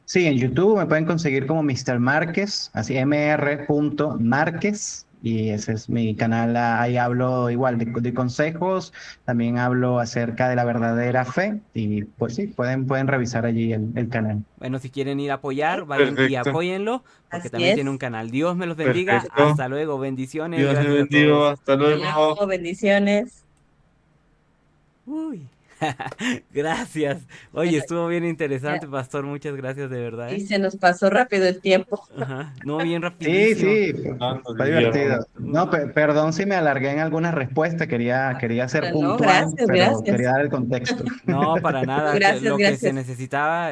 C: Sí, en YouTube me pueden conseguir como Mr. Márquez, así mr.márquez, y ese es mi canal. Ahí hablo igual de consejos, también hablo acerca de la verdadera fe, y pues sí, pueden revisar allí el canal.
B: Bueno, si quieren ir a apoyar, vayan y
E: Perfecto,
B: apóyenlo, porque
D: Así
B: también tiene un
D: es.
B: canal. Dios me los bendiga.
E: perfecto.
B: Hasta luego. Bendiciones.
E: Dios les
B: Gracias a
E: bendiga.
B: todos.
E: Hasta luego.
D: Luego, bendiciones.
B: Uy. Gracias. Oye, estuvo bien interesante, pastor. Muchas gracias de verdad,
D: Y
B: ¿eh?
D: se nos pasó rápido el tiempo.
B: Ajá. No, bien
C: Sí,
B: rapidísimo.
E: Tanto
C: fue
E: día,
C: divertido. No, perdón si me alargué en alguna respuesta, quería ser
D: Pero no,
C: puntual,
D: gracias,
C: pero
D: gracias.
C: quería dar el contexto.
B: No, para nada.
D: Gracias,
B: Lo que se
D: gracias.
B: necesitaba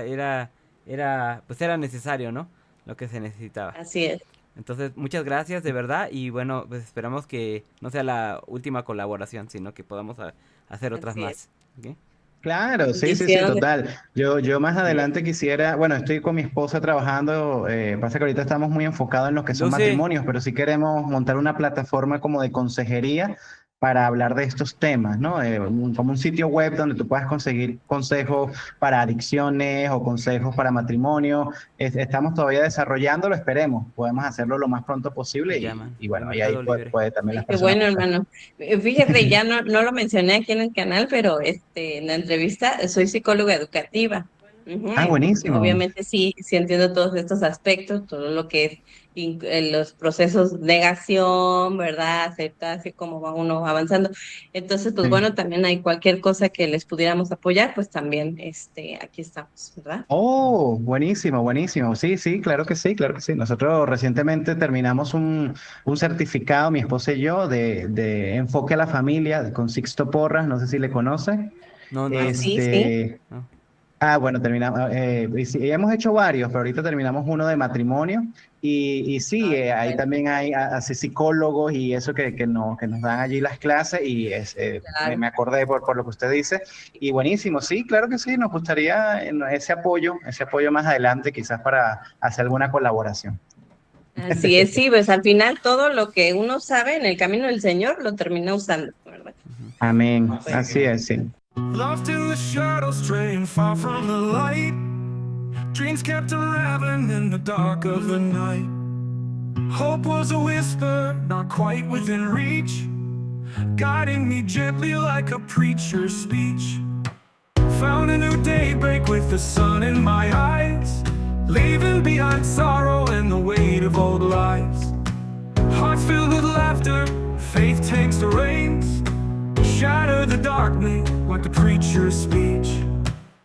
B: pues era necesario, ¿no? Lo que se necesitaba.
D: Así es.
B: Entonces, muchas gracias de verdad y bueno, pues esperamos que no sea la última colaboración, sino que podamos hacer otras
D: Así
B: más. ¿Ok?
C: Claro, sí,
D: Bendiciones.
C: total. Yo más adelante quisiera, bueno, estoy con mi esposa trabajando, pasa que ahorita estamos muy enfocados en lo que son
B: Lo sé.
C: matrimonios, pero sí queremos montar una plataforma como de consejería para hablar de estos temas, ¿no? Como un sitio web donde tú puedas conseguir consejos para adicciones o consejos para matrimonio. Estamos todavía desarrollándolo, esperemos, podemos hacerlo lo más pronto posible
B: Se llaman
C: y bueno,
B: el
C: y ahí
B: Mercado Libre.
C: puede también las
D: Qué
C: personas
D: bueno,
C: buscar.
D: hermano. Fíjate, ya no lo mencioné aquí en el canal, pero en la entrevista soy psicóloga educativa. Ujú.
C: Ah, buenísimo.
D: Obviamente sí entiendo todos estos aspectos, todo lo que es los procesos negación, ¿verdad? Aceptar, así como va uno avanzando. Entonces, pues
C: Sí.
D: bueno, también hay cualquier cosa que les pudiéramos apoyar, pues también aquí estamos, ¿verdad?
C: Oh, buenísimo, buenísimo. Sí, sí, claro que sí, claro que sí. Nosotros recientemente terminamos un certificado, mi esposa y yo, de enfoque a la familia con Sixto Porras, no sé si le conoce.
B: No,
D: Ah,
B: no, no.
D: sí, sí.
C: Este,
B: No.
C: bueno, terminamos, y sí, hemos hecho varios, pero ahorita terminamos uno de matrimonio y sí,
D: Ah, qué
C: ahí
D: bueno,
C: también hay así psicólogos y eso que nos dan allí las clases y
D: claro.
C: me acordé por lo que usted dice y buenísimo, sí, claro que sí, nos gustaría ese apoyo más adelante quizás para hacer alguna colaboración.
D: Así es, sí, pues al final todo lo que uno sabe en el camino del Señor lo termina usando, ¿verdad?
C: Amén,
D: Pues,
C: así es, sí.
A: Lost in the shadows, straying far from the light. Dreams kept unraveling in the dark of the night. Hope was a whisper, not quite within reach, guiding me gently like a preacher's speech. Found a new daybreak with the sun in my eyes, leaving behind sorrow and the weight of old lies. Hearts filled with laughter, faith takes the reins, shatter the darkness like the preacher's speech.